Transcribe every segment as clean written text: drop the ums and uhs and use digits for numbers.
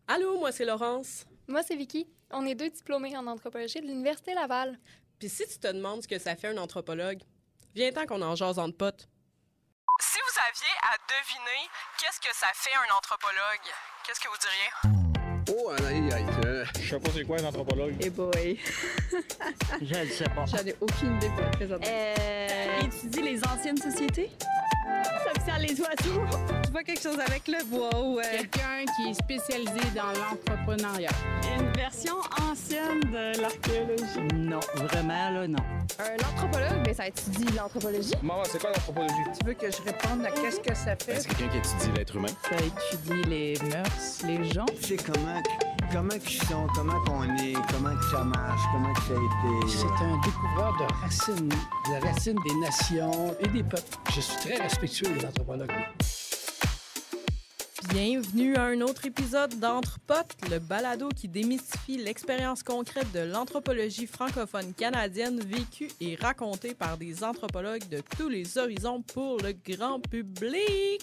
Allô, moi c'est Laurence. Moi, c'est Vicky. On est deux diplômés en anthropologie de l'Université Laval. Puis si tu te demandes ce que ça fait un anthropologue, viens-t'en qu'on en jase entre potes. Si vous aviez à deviner qu'est-ce que ça fait un anthropologue, qu'est-ce que vous diriez? Oh, aïe, aïe, Je sais pas c'est quoi un anthropologue. Eh boy. Je ne sais pas. J'en ai aucune idée pour le présenter. Étudie les anciennes sociétés. Ça les oiseaux. Tu vois quelque chose avec le bois ou... Quelqu'un qui est spécialisé dans l'entrepreneuriat. Une version ancienne de l'archéologie. Non, vraiment, là, non. Un anthropologue, mais ça étudie l'anthropologie. Maman, c'est quoi l'anthropologie? Tu veux que je réponde à qu'est-ce que ça fait? C'est quelqu'un qui étudie l'être humain. Ça étudie les mœurs, les gens. C'est comment qu'ils sont, comment qu'on est, comment que ça marche, comment que ça a été. C'est un découvreur de racines des nations et des peuples. Je suis très respectueux des anthropologues. Bienvenue à un autre épisode d'Entre-Potes, le balado qui démystifie l'expérience concrète de l'anthropologie francophone canadienne vécue et racontée par des anthropologues de tous les horizons pour le grand public.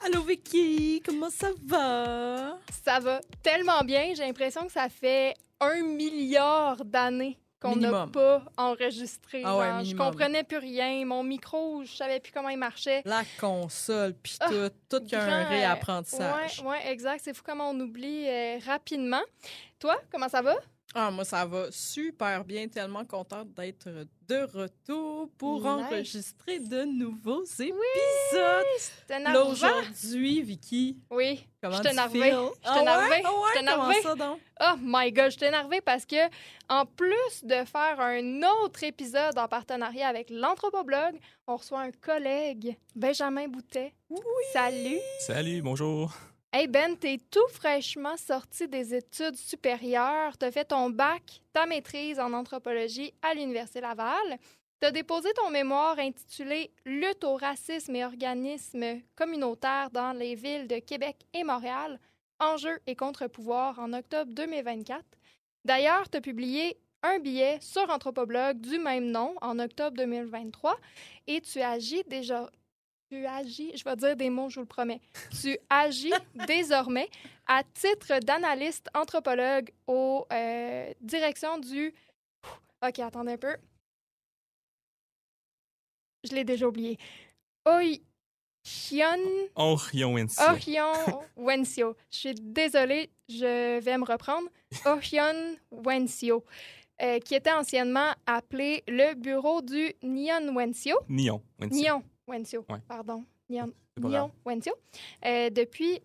Allô Vicky, comment ça va? Ça va tellement bien. J'ai l'impression que ça fait 1 milliard d'années qu'on n'a Minimum. pas enregistré. Ah ouais, Genre, je minimum. comprenais plus rien. Mon micro, je savais plus comment il marchait. La console, puis tout qu'il y a un Grand, réapprentissage. Ouais, exact. C'est fou comment on oublie rapidement. Toi, comment ça va? Ah, moi, ça va super bien. Tellement contente d'être de retour pour Nice. enregistrer de nouveaux épisodes. C'était Là, énervant. aujourd'hui, Vicky, Oui, comment je tu t'ai énervée. feels? Je t'ai énervée. Ah ouais? Je t'ai énervée. Comment ça, donc? Oh my God, je t'ai énervée parce que, en plus de faire un autre épisode en partenariat avec l'Anthropoblog, on reçoit un collègue, Benjamin Boutet. Oui! Salut! Salut, bonjour. Hey Ben, t'es tout fraîchement sorti des études supérieures. T'as fait ton bac, ta maîtrise en anthropologie à l'Université Laval. T'as déposé ton mémoire intitulé « Lutte au racisme et organismes communautaires dans les villes de Québec et Montréal, enjeux et contre-pouvoirs » en octobre 2024. D'ailleurs, t'as publié un billet sur Anthropoblog du même nom en octobre 2023 et tu agis, je vais dire des mots, je vous le promets. Tu agis désormais à titre d'analyste anthropologue aux directions du... OK, attendez un peu. Je l'ai déjà oublié. Orion Wencio. Je suis désolée, je vais me reprendre. Orion Wencio, qui était anciennement appelé le bureau du Nyon Wencio. Nyon Wencio, Ouais. pardon. C'est pas Nyon grave. Wencio. Depuis,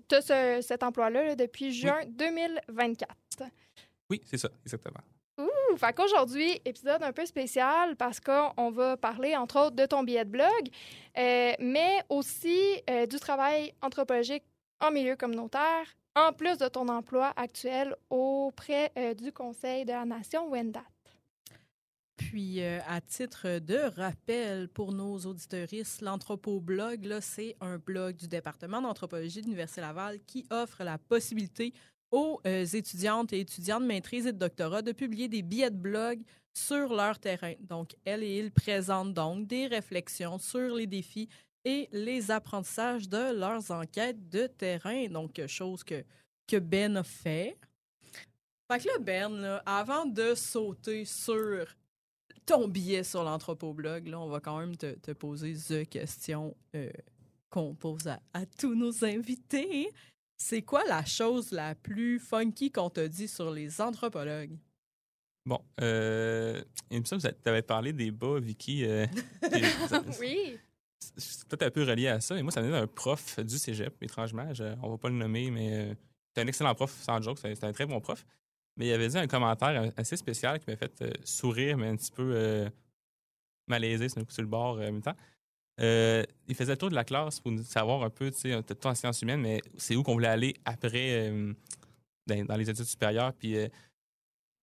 tu as cet emploi-là là, depuis juin 2024. Oui, c'est ça, exactement. Fait qu'aujourd'hui, épisode un peu spécial parce qu'on va parler, entre autres, de ton billet de blog, mais aussi du travail anthropologique en milieu communautaire, en plus de ton emploi actuel auprès du Conseil de la Nation Wendat. Puis, à titre de rappel pour nos auditeuristes, l'Anthropoblog, là, c'est un blog du département d'anthropologie de l'Université Laval qui offre la possibilité aux étudiantes et étudiants de maîtrise et de doctorat de publier des billets de blog sur leur terrain. Donc, elles et ils présentent donc des réflexions sur les défis et les apprentissages de leurs enquêtes de terrain. Donc, chose que Ben a fait. Fait que là, Ben, là, avant de sauter sur ton billet sur l'Anthropoblog, là, on va quand même te poser the question qu'on pose à tous nos invités. C'est quoi la chose la plus funky qu'on t'a dit sur les anthropologues? Bon, il me semble que tu avais parlé des bas, Vicky. Oui. C'est peut-être un peu relié à ça. Et moi, ça venait d'un prof du cégep, étrangement. On va pas le nommer, mais c'est un excellent prof, sans joke. C'est un très bon prof. Mais il avait dit un commentaire assez spécial qui m'a fait sourire, mais un petit peu malaisé sur le bord en même temps. Il faisait le tour de la classe pour savoir un peu, tu sais, tout en sciences humaines, mais c'est où qu'on voulait aller après dans les études supérieures. Puis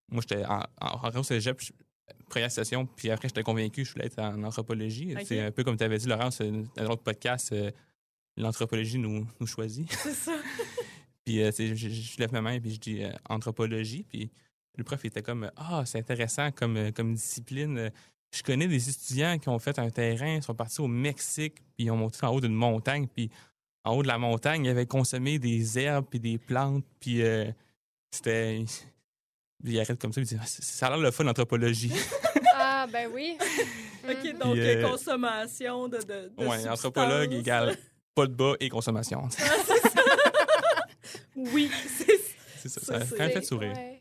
moi, j'étais en au cégep, première session, puis après, j'étais convaincu que je voulais être en anthropologie. Okay. C'est un peu comme tu avais dit, Laurence, dans un autre podcast, l'anthropologie nous choisit. C'est ça. Puis je lève ma main et je dis anthropologie. Puis le prof était comme c'est intéressant comme discipline. Je connais des étudiants qui ont fait un terrain, sont partis au Mexique, puis ils ont monté en haut d'une montagne, puis en haut de la montagne, il avait consommé des herbes puis des plantes, puis c'était... Il arrête comme ça, il dit « Ça a l'air le fun, l'anthropologie. » Ah, ben oui. OK, donc consommation de oui, anthropologue égale pas de bas et consommation. Oui, c'est ça. Ça a quand même fait sourire. Ouais.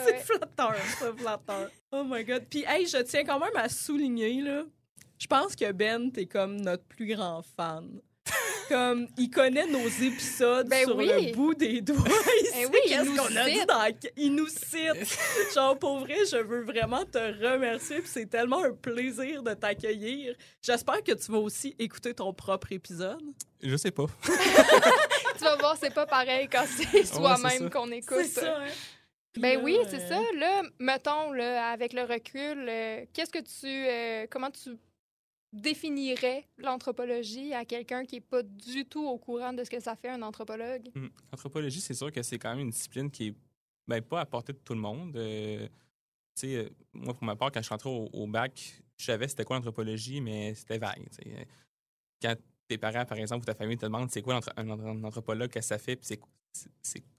C'est flatteur. Oh my God. Puis, hey, je tiens quand même à souligner, là, je pense que Ben, t'es comme notre plus grand fan. Comme, il connaît nos épisodes sur le bout des doigts. Il nous cite. Genre, pour vrai, je veux vraiment te remercier. Puis c'est tellement un plaisir de t'accueillir. J'espère que tu vas aussi écouter ton propre épisode. Je sais pas. Tu vas voir, c'est pas pareil quand c'est soi-même qu'on écoute. C'est ça, hein? Ben oui, c'est ça. Là, mettons, là, avec le recul, qu'est-ce que comment tu définirais l'anthropologie à quelqu'un qui n'est pas du tout au courant de ce que ça fait un anthropologue? L'anthropologie, c'est sûr que c'est quand même une discipline qui est pas à portée de tout le monde. Moi, pour ma part, quand je suis rentré au bac, je savais c'était quoi l'anthropologie, mais c'était vague. Quand tes parents, par exemple, ou ta famille te demandent c'est quoi un anthropologue, qu'est-ce que ça fait, puis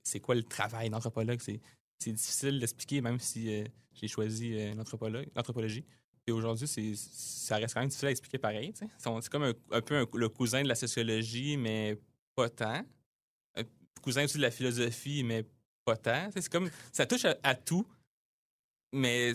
c'est quoi le travail d'anthropologue, c'est difficile d'expliquer, même si j'ai choisi l'anthropologie. Et aujourd'hui, ça reste quand même difficile à expliquer pareil. T'sais. C'est comme un peu le cousin de la sociologie, mais pas tant. Un cousin aussi de la philosophie, mais pas tant. T'sais, c'est comme, ça touche à tout, mais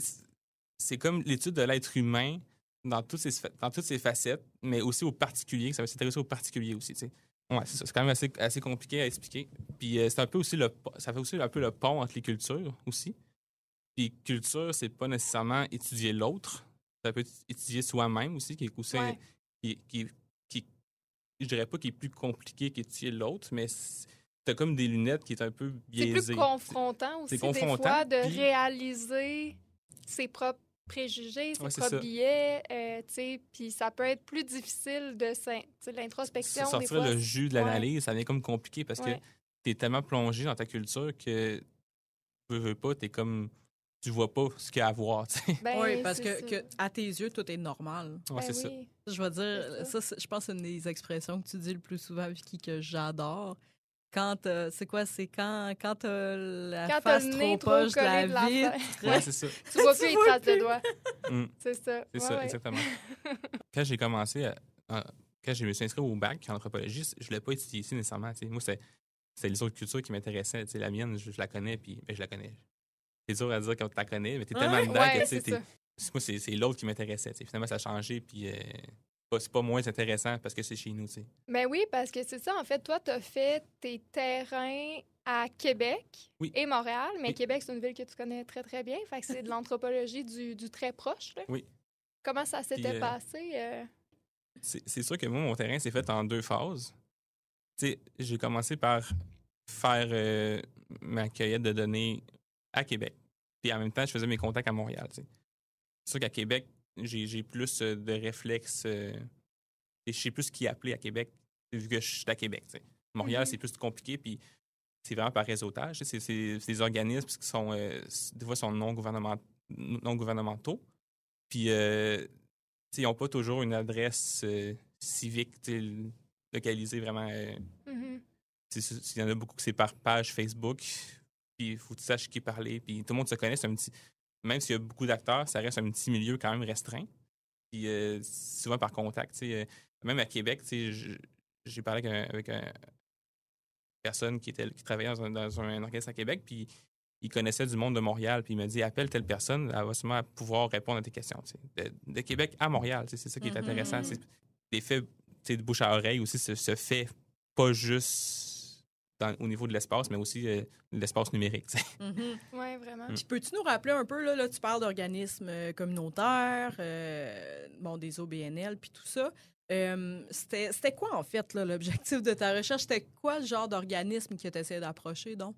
c'est comme l'étude de l'être humain dans toutes ses facettes, mais aussi au particulier. Ça va s'intéresser au particulier aussi. T'sais. Ouais, c'est ça. C'est quand même assez compliqué à expliquer. Puis c'est un peu aussi ça fait aussi un peu le pont entre les cultures aussi. Puis culture, c'est pas nécessairement étudier l'autre. Ça peut être étudier soi-même aussi, qui est aussi, qui je dirais pas qu'il est plus compliqué qu'étudier l'autre, mais t'as comme des lunettes qui est un peu biaisées. C'est plus confrontant aussi, des fois, de réaliser ses propres préjugés, ses propres biais, puis ça peut être plus difficile de l'introspection. Sortir des fois, le jus de l'analyse, ça devient comme compliqué parce que t'es tellement plongé dans ta culture que tu veux pas, t'es comme... Tu vois pas ce qu'il y a à voir. Ben, oui, parce que à tes yeux, tout est normal. Ouais, c'est ça. Je vais dire, ça, je pense que c'est une des expressions que tu dis le plus souvent, Vicky, que j'adore. Quand c'est quoi? C'est quand t'as la face trop proche de la vitre. Ouais, c'est ça. Tu vois plus les traces de doigts. C'est ça. C'est ça, exactement. Quand j'ai commencé quand je me suis inscrit au bac en anthropologie, je voulais pas étudier ici nécessairement. Moi, c'est les autres cultures qui m'intéressaient. La mienne, je la connais, puis je la connais. C'est dur à dire quand tu la connais, mais t'es tellement dedans que moi, c'est l'autre qui m'intéressait. Finalement, ça a changé, puis c'est pas moins intéressant parce que c'est chez nous. Ben oui, parce que c'est ça. En fait, toi, tu as fait tes terrains à Québec et Montréal, mais Québec, c'est une ville que tu connais très, très bien. Fait que c'est de l'anthropologie du très proche. Là. Oui. Comment ça s'était passé? C'est sûr que moi, mon terrain s'est fait en 2 phases. J'ai commencé par faire ma cueillette de données à Québec. Puis en même temps, je faisais mes contacts à Montréal. C'est sûr qu'à Québec, j'ai plus de réflexes. Et je sais plus qui appeler à Québec, vu que je suis à Québec. Montréal, c'est plus compliqué, puis c'est vraiment par réseautage. C'est des organismes qui sont, des fois, sont non gouvernementaux. Puis, ils n'ont pas toujours une adresse civique localisée vraiment. Il y en a beaucoup que c'est par page Facebook. Puis il faut que tu saches qui parler. Puis tout le monde se connaît. Même s'il y a beaucoup d'acteurs, ça reste un petit milieu quand même restreint. Puis souvent par contact. Même à Québec, j'ai parlé avec une personne qui travaillait dans un organisme à Québec. Puis il connaissait du monde de Montréal. Puis il m'a dit appelle telle personne, elle va sûrement pouvoir répondre à tes questions. De Québec à Montréal, c'est ça qui est intéressant. L'effet de bouche à oreille aussi se fait pas juste au niveau de l'espace, mais aussi l'espace numérique. Oui, vraiment. Puis peux-tu nous rappeler un peu, là tu parles d'organismes communautaires, des OBNL, puis tout ça. C'était quoi, en fait, là, l'objectif de ta recherche? C'était quoi le genre d'organisme que tu essayais d'approcher, donc?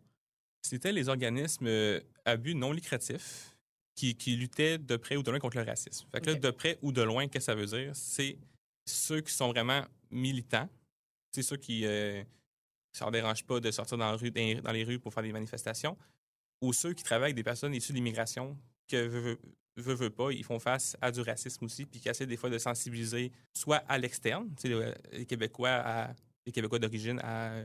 C'était les organismes à but non lucratif qui luttaient de près ou de loin contre le racisme. Fait que là, de près ou de loin, qu'est-ce que ça veut dire? C'est ceux qui sont vraiment militants. C'est ceux qui... ça ne leur dérange pas de sortir dans les rues pour faire des manifestations, ou ceux qui travaillent avec des personnes issues de l'immigration que veut pas, ils font face à du racisme aussi, puis qui essaient des fois de sensibiliser soit à l'externe, les Québécois les Québécois d'origine à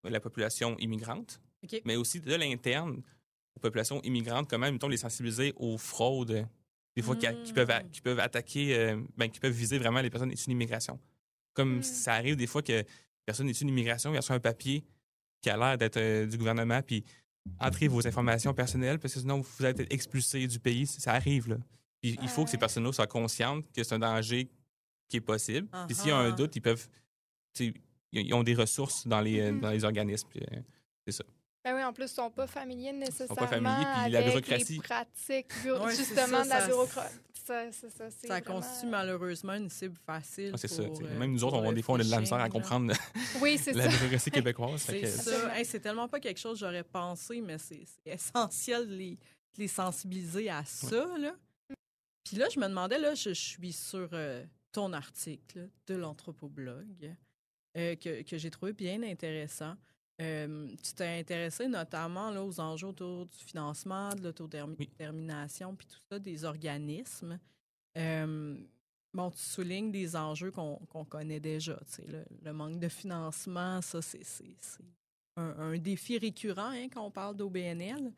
la population immigrante, mais aussi de l'interne aux populations immigrantes, comment, mettons, les sensibiliser aux fraudes, des fois, qui peuvent attaquer, qui peuvent viser vraiment les personnes issues d'immigration. Comme ça arrive des fois que personne issues d'immigration, il reçoit un papier qui a l'air d'être du gouvernement, puis entrez vos informations personnelles, parce que sinon, vous allez être expulsé du pays. Ça arrive, là. Puis il faut que ces personnes-là soient conscientes que c'est un danger qui est possible. Puis s'il y a un doute, ils ont des ressources dans les organismes. Puis, c'est ça. Ben oui, en plus, ils ne sont pas familiers nécessairement puis la avec bureaucratie. les pratiques, justement, de la bureaucratie. Ça constitue malheureusement une cible facile. C'est ça. Même nous autres, des fois, on a de la misère à comprendre la bureaucratie québécoise. C'est tellement pas quelque chose que j'aurais pensé, mais c'est essentiel de les sensibiliser à ça. Là. Puis là, je me demandais, là, je suis sur ton article de l'Anthropoblog que j'ai trouvé bien intéressant. Tu t'es intéressé notamment là, aux enjeux autour du financement, de l'autodétermination, puis tout ça, des organismes. Tu soulignes des enjeux qu'on connaît déjà. Le manque de financement, ça, c'est un défi récurrent quand on parle d'OBNL.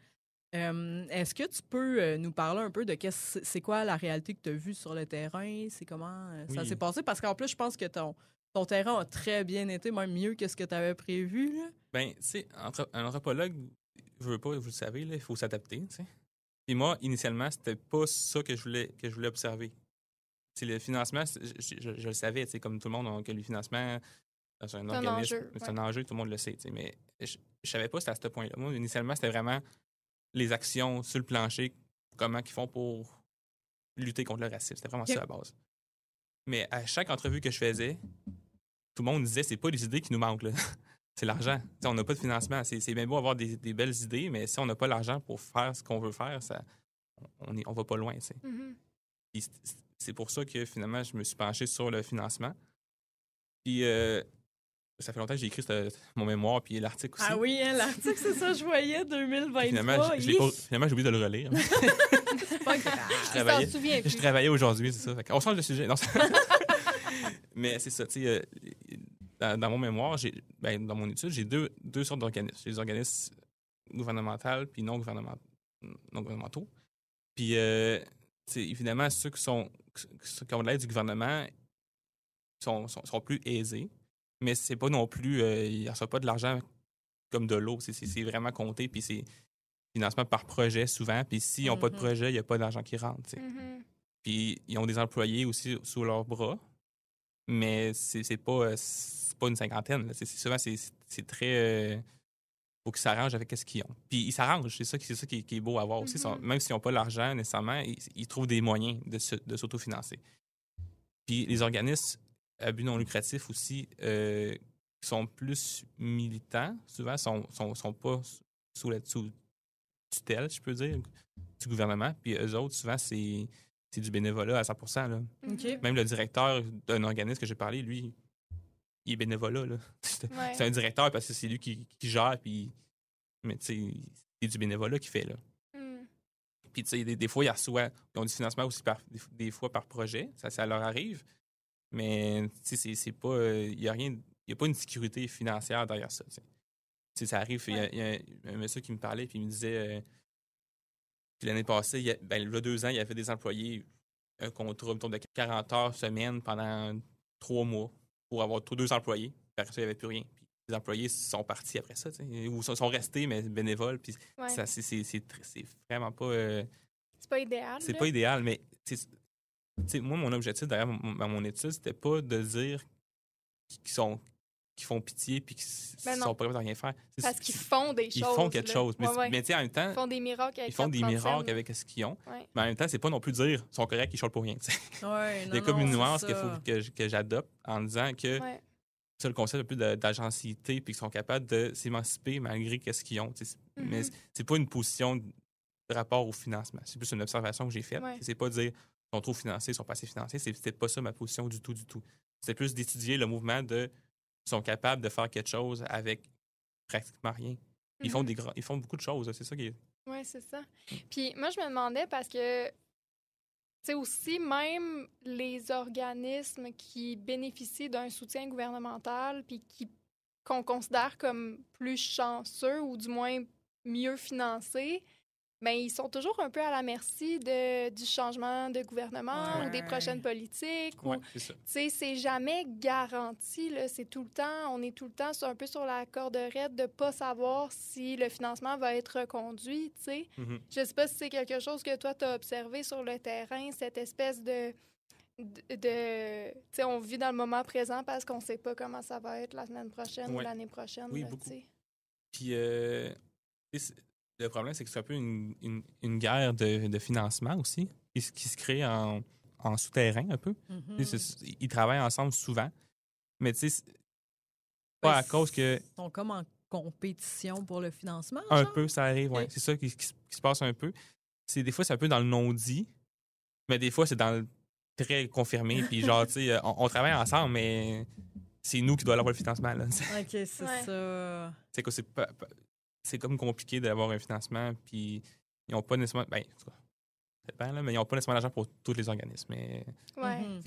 Est-ce que tu peux nous parler un peu de c'est quoi la réalité que tu as vue sur le terrain? C'est comment ça s'est passé? Parce qu'en plus, je pense que ton terrain a très bien été, même mieux que ce que tu avais prévu. Là. Bien, tu sais, un anthropologue, je veux pas, vous le savez, il faut s'adapter. T'sais. Puis moi, initialement, c'était pas ça que je voulais observer. T'sais, le financement, je le savais, comme tout le monde, que le financement, dans un organisme, c'est un enjeu, tout le monde le sait. Mais je savais pas c'était à ce point-là. Moi, initialement, c'était vraiment les actions sur le plancher, comment ils font pour lutter contre le racisme. C'était vraiment ça la base. Mais à chaque entrevue que je faisais, tout le monde disait c'est pas les idées qui nous manquent, là. C'est l'argent. T'sais, on n'a pas de financement. C'est bien beau avoir des belles idées, mais si on n'a pas l'argent pour faire ce qu'on veut faire, on va pas loin. Puis c'est pour ça que finalement, je me suis penché sur le financement. Puis ça fait longtemps que j'ai écrit mon mémoire puis l'article aussi. Ah oui, l'article, c'est ça, je voyais, 2023. Finalement, j'ai oublié de le relire. C'est pas grave. Je travaillais aujourd'hui, c'est ça. On change de sujet. Non, mais c'est ça, tu sais, dans mon mémoire, dans mon étude, j'ai deux sortes d'organismes. J'ai les organismes gouvernementaux puis non gouvernementaux. Puis, évidemment, ceux qui ont de l'aide du gouvernement sont plus aisés. Mais c'est pas non plus, ils ne reçoivent pas de l'argent comme de l'eau. C'est vraiment compté, puis c'est financement par projet souvent. Puis s'ils n'ont pas de projet, il n'y a pas d'argent qui rentre. Puis ils ont des employés aussi sous leurs bras, mais c'est pas une cinquantaine. Là. Souvent, c'est très... faut qu'ils s'arrangent avec ce qu'ils ont. Puis ils s'arrangent, c'est ça qui est beau à voir aussi. Même s'ils n'ont pas l'argent nécessairement, ils trouvent des moyens de s'autofinancer. Puis les organismes à but non lucratif aussi, qui sont plus militants, souvent sont pas sous tutelle, je peux dire, du gouvernement. Puis eux autres, souvent, c'est du bénévolat à 100%. Là. Okay. Même le directeur d'un organisme que j'ai parlé, lui, il est bénévolat. Là. C'est un directeur parce que c'est lui qui gère, puis mais tu sais, c'est du bénévolat qu'il fait. Là. Puis tu sais, des fois, ils ont du financement aussi des fois par projet, ça leur arrive. Mais c'est pas. Il n'y a pas une sécurité financière derrière ça. Ça arrive. Il y a un monsieur qui me parlait puis il me disait puis l'année passée, il y a 2 ans, il y avait des employés, un contrat de 40 heures semaine pendant 3 mois pour avoir 2 employés. Puis après ça, il n'y avait plus rien. Puis les employés sont partis après ça, ou sont restés, mais bénévoles. Puis c'est vraiment pas. C'est pas idéal. C'est pas idéal, mais. Moi, mon objectif derrière mon étude, c'était pas de dire qu'ils font pitié et qu'ils sont pas capables de rien faire. Parce qu'ils font des choses. Ils font quelque chose. Mais en même temps, ils font des miracles avec ce qu'ils ont. Mais en même temps, c'est pas non plus dire qu'ils sont corrects, ils chantent pour rien. Il y a comme une nuance qu'il faut que j'adopte en disant que c'est le concept un peu d'agencité puis qu'ils sont capables de s'émanciper malgré ce qu'ils ont. Mais c'est pas une position de rapport au financement. C'est plus une observation que j'ai faite. C'est pas dire ils sont trop financés, ils sont pas assez financés. C'était pas ça ma position du tout. C'était plus d'étudier le mouvement ils sont capables de faire quelque chose avec pratiquement rien. Ils font beaucoup de choses, c'est ça qui est... Oui, c'est ça. Puis moi, je me demandais parce que sais, aussi, même les organismes qui bénéficient d'un soutien gouvernemental puis qu'on considère comme plus chanceux ou du moins mieux financés, bien, ils sont toujours un peu à la merci du changement de gouvernement ou des prochaines politiques. Ouais, c'est ça. Tu sais, c'est jamais garanti, là. C'est tout le temps, on est tout le temps un peu sur la corde raide de ne pas savoir si le financement va être reconduit, tu sais. Je sais pas si c'est quelque chose que toi, tu as observé sur le terrain, cette espèce de tu sais, on vit dans le moment présent parce qu'on sait pas comment ça va être la semaine prochaine ou l'année prochaine. Oui, là, beaucoup. t'sais. Puis, le problème, c'est que c'est un peu une guerre de financement aussi, qui se crée en souterrain un peu. Ils travaillent ensemble souvent, mais tu sais, pas à cause que... Ils sont comme en compétition pour le financement, Un genre? peu, ça arrive, oui. C'est ça qui se passe un peu. Des fois, c'est un peu dans le non-dit, mais des fois, c'est dans le très confirmé. Puis genre, tu sais, on travaille ensemble, mais c'est nous qui doit avoir le financement, là. OK, c'est ça. C'est que c'est comme compliqué d'avoir un financement, puis ils n'ont pas nécessairement... Ben, en tout cas, ça dépend, là, mais ils n'ont pas nécessairement l'argent pour tous les organismes. Mais...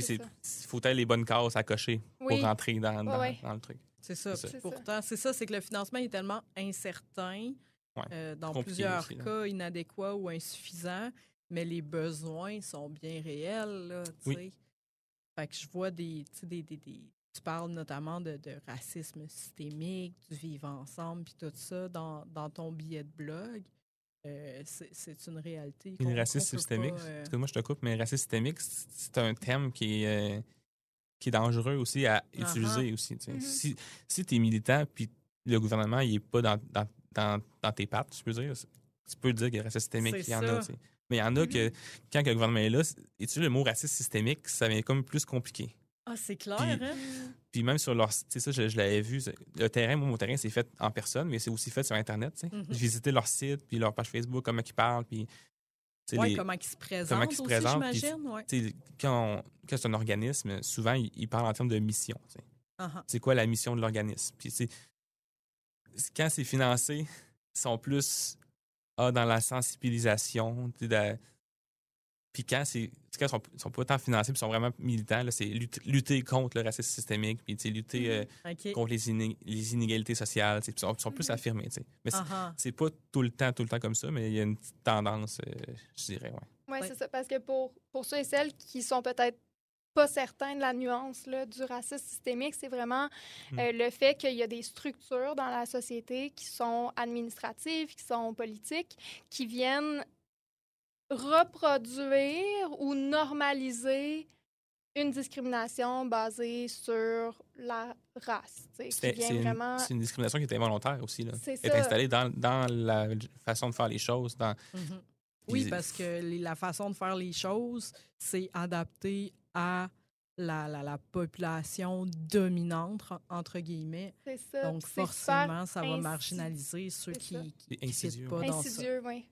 c'est ça. Il faut avoir les bonnes cases à cocher pour rentrer dans le truc. C'est ça. Pourtant, c'est que le financement est tellement incertain, dans plusieurs cas inadéquat ou insuffisant, mais les besoins sont bien réels, là, tu sais. Fait que je vois tu parles notamment de racisme systémique, du vivre ensemble, puis tout ça dans ton billet de blog. C'est une réalité. Le racisme systémique, excuse-moi, je te coupe, mais racisme systémique, c'est un terme qui est dangereux aussi à utiliser aussi. Si tu es militant, puis le gouvernement il est pas dans tes pattes, je peux dire, tu peux dire qu'il y a racisme systémique, il y en a. T'sais. Mais il y en a que, quand le gouvernement est là, utiliser le mot racisme systémique, ça devient comme plus compliqué. Ah, c'est clair, Puis même sur leur... Tu sais, ça, je l'avais vu. Le terrain, mon terrain, c'est fait en personne, mais c'est aussi fait sur Internet, tu sais. J'ai visité leur site, puis leur page Facebook, comment ils parlent, puis... comment ils se présentent aussi, j'imagine. Puis, quand c'est un organisme, souvent, ils parlent en termes de mission, tu sais. C'est quoi la mission de l'organisme? Puis, quand c'est financé, ils sont plus dans la sensibilisation, puis quand ils sont pas tant financés, puis ils sont vraiment militants, là, c'est lutter contre le racisme systémique, puis lutter contre les inégalités sociales. Ils sont plus affirmés. Mais c'est pas tout le temps comme ça, mais il y a une petite tendance, je dirais. Oui, c'est ça. Parce que pour ceux et celles qui sont peut-être pas certains de la nuance là, du racisme systémique, c'est vraiment le fait qu'il y a des structures dans la société qui sont administratives, qui sont politiques, qui viennent reproduire ou normaliser une discrimination basée sur la race. C'est une discrimination qui est involontaire aussi. Là. C'est installée dans la façon de faire les choses. Oui, parce que la façon de faire les choses, c'est adapté à la population dominante, entre guillemets. C'est ça. Donc, forcément, ça va marginaliser ceux qui ne fit pas dans ça. Insidieux, oui.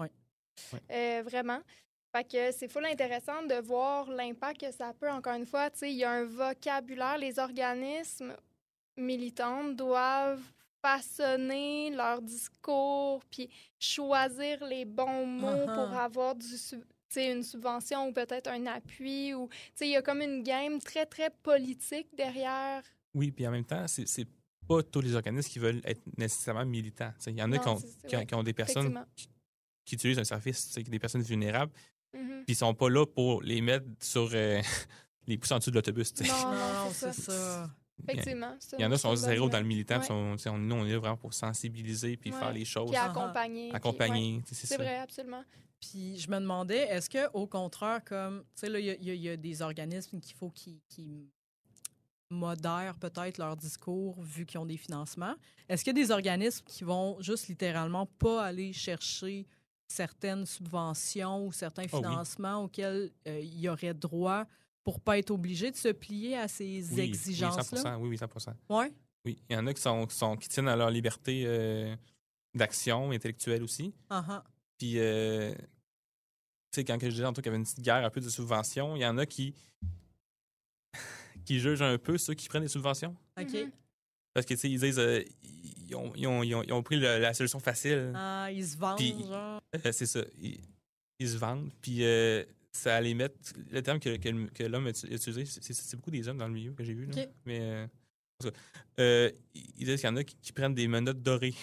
Vraiment. Fait que c'est full intéressant de voir l'impact que ça peut. Encore une fois, il y a un vocabulaire. Les organismes militants doivent façonner leur discours puis choisir les bons mots pour avoir une subvention ou peut-être un appui. Il y a comme une game très, très politique derrière. Oui, puis en même temps, c'est pas tous les organismes qui veulent être nécessairement militants. Il y en a qui ont des personnes qui utilisent un service, des personnes vulnérables, puis ils sont pas là pour les mettre sur les pousser en dessous de l'autobus. Non, c'est ça. Effectivement. Il y en a qui sont zéro dans le militant, nous, on est là vraiment pour sensibiliser puis faire les choses. Puis accompagner. C'est vrai, absolument. Puis je me demandais, est-ce qu'au contraire, comme, tu sais, là, il y a des organismes qu'il faut qui modèrent peut-être leur discours vu qu'ils ont des financements. Est-ce qu'il y a des organismes qui vont juste littéralement pas aller chercher certaines subventions ou certains financements auxquels il y aurait droit pour pas être obligé de se plier à ces exigences-là? Oui, 100%. Ouais? Oui, il y en a qui tiennent à leur liberté d'action intellectuelle aussi. Puis, tu sais, quand je disais tantôt qu'il y avait une petite guerre un peu de subventions, il y en a qui jugent un peu ceux qui prennent des subventions. OK. Parce que, tu sais, ils disent ils ont pris la solution facile. Ils se vendent, puis, genre. C'est ça. Ils se vendent. Puis, ça allait mettre... Le terme que l'homme a utilisé, c'est beaucoup des hommes dans le milieu que j'ai vu. Là. Okay. Mais ils disent qu'il y en a qui prennent des menottes dorées.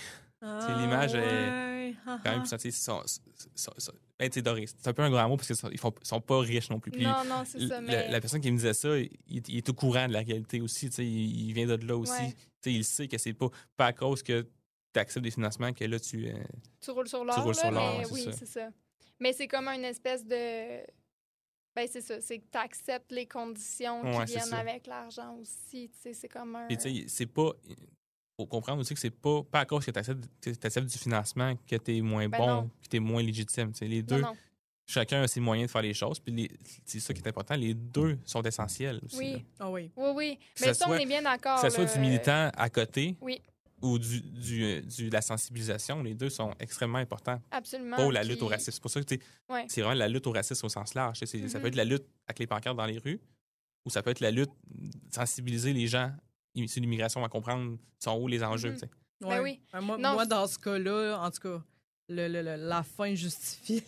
L'image est quand même dorée. C'est un peu un grand mot parce qu'ils sont pas riches non plus. Puis non, c'est ça. Mais... La personne qui me disait ça, il est au courant de la réalité aussi. Il vient de là aussi. Ouais. Il sait que c'est pas à cause que tu acceptes des financements que là, tu roules sur l'or. Mais oui, c'est ça. Mais c'est comme une espèce de... Ben, c'est ça. C'est que tu acceptes les conditions qui viennent avec l'argent aussi. C'est comme un... Puis, tu sais, c'est pas... Faut comprendre aussi que c'est pas à cause que tu acceptes du financement que tu es moins bon, que tu es moins légitime. T'sais, les deux, chacun a ses moyens de faire les choses. Puis c'est ça qui est important. Les deux sont essentiels aussi. Oui. Oui. Oui. Mais ça, on est bien d'accord. Que ce soit du militant à côté oui. ou de la sensibilisation, les deux sont extrêmement importants. Absolument. Pour la lutte au racisme. C'est pour ça que c'est vraiment la lutte au racisme au sens large. Ça peut être la lutte avec les pancartes dans les rues ou ça peut être la lutte sensibiliser les gens sur l'immigration à comprendre sont où les enjeux. Ben oui. Moi, dans ce cas-là, en tout cas, la fin justifie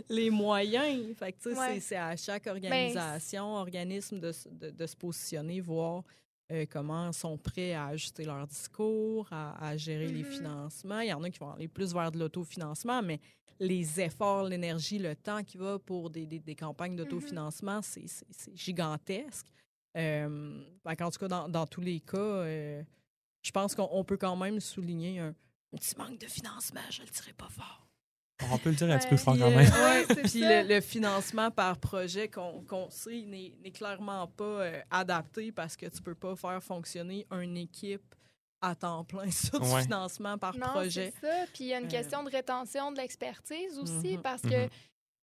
les moyens. Fait que, c'est à chaque organisation, organisme de se positionner, voir comment ils sont prêts à ajuster leur discours, à gérer les financements. Il y en a qui vont aller plus vers de l'autofinancement, mais les efforts, l'énergie, le temps qui va pour des campagnes d'autofinancement, c'est gigantesque. En tout cas, dans tous les cas, je pense qu'on peut quand même souligner un petit manque de financement, je le dirais pas fort. On peut le dire un petit peu fort quand même. Puis le financement par projet qu'on sait n'est clairement pas adapté parce que tu peux pas faire fonctionner une équipe à temps plein sur du financement par projet. C'est ça. Puis il y a une question de rétention de l'expertise aussi parce que,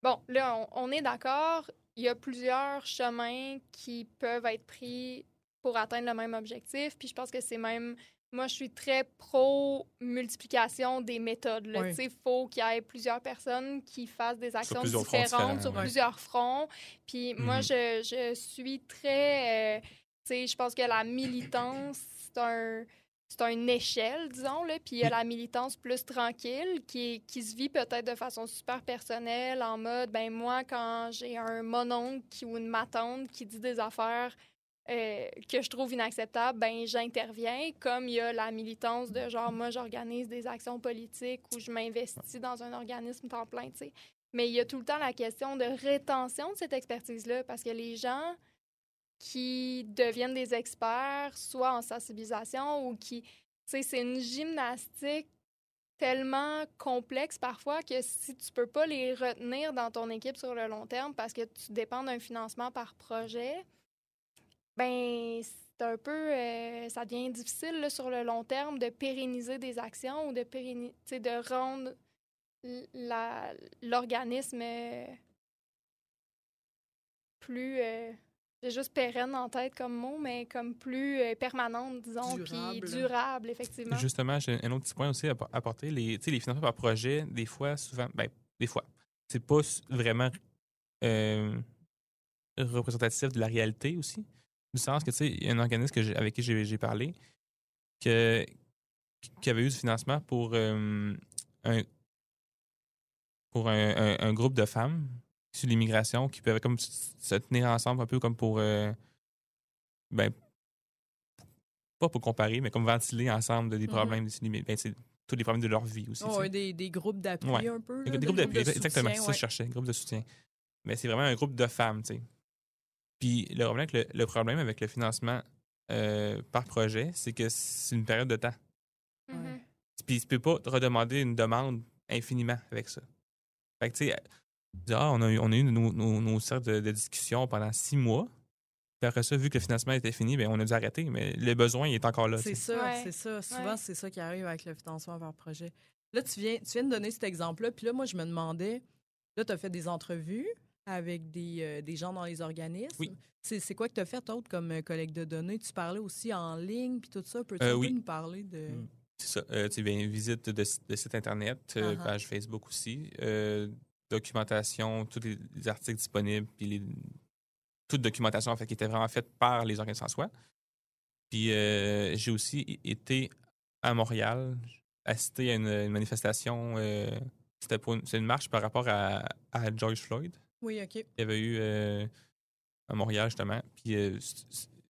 bon, là, on est d'accord, il y a plusieurs chemins qui peuvent être pris pour atteindre le même objectif. Puis je pense que c'est même... Moi, je suis très pro-multiplication des méthodes. Il faut qu'il y ait plusieurs personnes qui fassent des actions différentes sur plusieurs fronts. Puis moi, je suis très... je pense que la militance, c'est une échelle, disons. Là, puis il y a la militance plus tranquille qui se vit peut-être de façon super personnelle, en mode, ben moi, quand j'ai un mononcle ou une matante qui dit des affaires... que je trouve inacceptable, ben j'interviens, comme il y a la militance de genre, moi, j'organise des actions politiques ou je m'investis dans un organisme temps plein, tu sais. Mais il y a tout le temps la question de rétention de cette expertise-là, parce que les gens qui deviennent des experts, soit en sensibilisation ou qui... Tu sais, c'est une gymnastique tellement complexe parfois que si tu peux pas les retenir dans ton équipe sur le long terme parce que tu dépends d'un financement par projet... Ben c'est un peu... ça devient difficile là, sur le long terme de pérenniser des actions ou de rendre l'organisme plus... j'ai juste pérenne en tête comme mot, mais comme plus permanente, disons, puis durable, effectivement. Justement, j'ai un autre petit point aussi à apporter. Les financements par projet, des fois, c'est pas vraiment représentatif de la réalité aussi. Du sens que, tu sais, il y a un organisme avec qui j'ai parlé qui avait eu du financement pour un groupe de femmes sur l'immigration qui peuvent comme se tenir ensemble un peu comme pour pas pour comparer, mais comme ventiler ensemble des problèmes tous les problèmes de leur vie aussi. Des groupes d'appui un peu. Des groupes d'appui, exactement, c'est ça que je cherchais, groupe de soutien. Mais c'est vraiment un groupe de femmes, tu sais. Puis le problème avec le financement par projet, c'est que c'est une période de temps. Puis tu peux pas te redemander une demande infiniment avec ça. Fait que tu sais, on a eu nos cercles de discussion pendant 6 mois. Puis après ça, vu que le financement était fini, ben on a dû arrêter, mais le besoin il est encore là. C'est ça. Souvent, c'est ça qui arrive avec le financement par projet. Là, tu viens de donner cet exemple-là, puis là, moi, je me demandais, là, tu as fait des entrevues avec des gens dans les organismes. Oui. C'est quoi que tu as fait, autre, comme collecte de données? Tu parlais aussi en ligne, puis tout ça. Peux-tu un peu nous parler de... C'est ça. Visite de site Internet, page Facebook aussi, documentation, tous les articles disponibles, puis toute documentation en fait, qui était vraiment faite par les organismes en soi. Puis j'ai aussi été à Montréal, assisté à une manifestation. C'est une marche par rapport à George Floyd. Oui, OK. Il y avait eu à Montréal, justement. Puis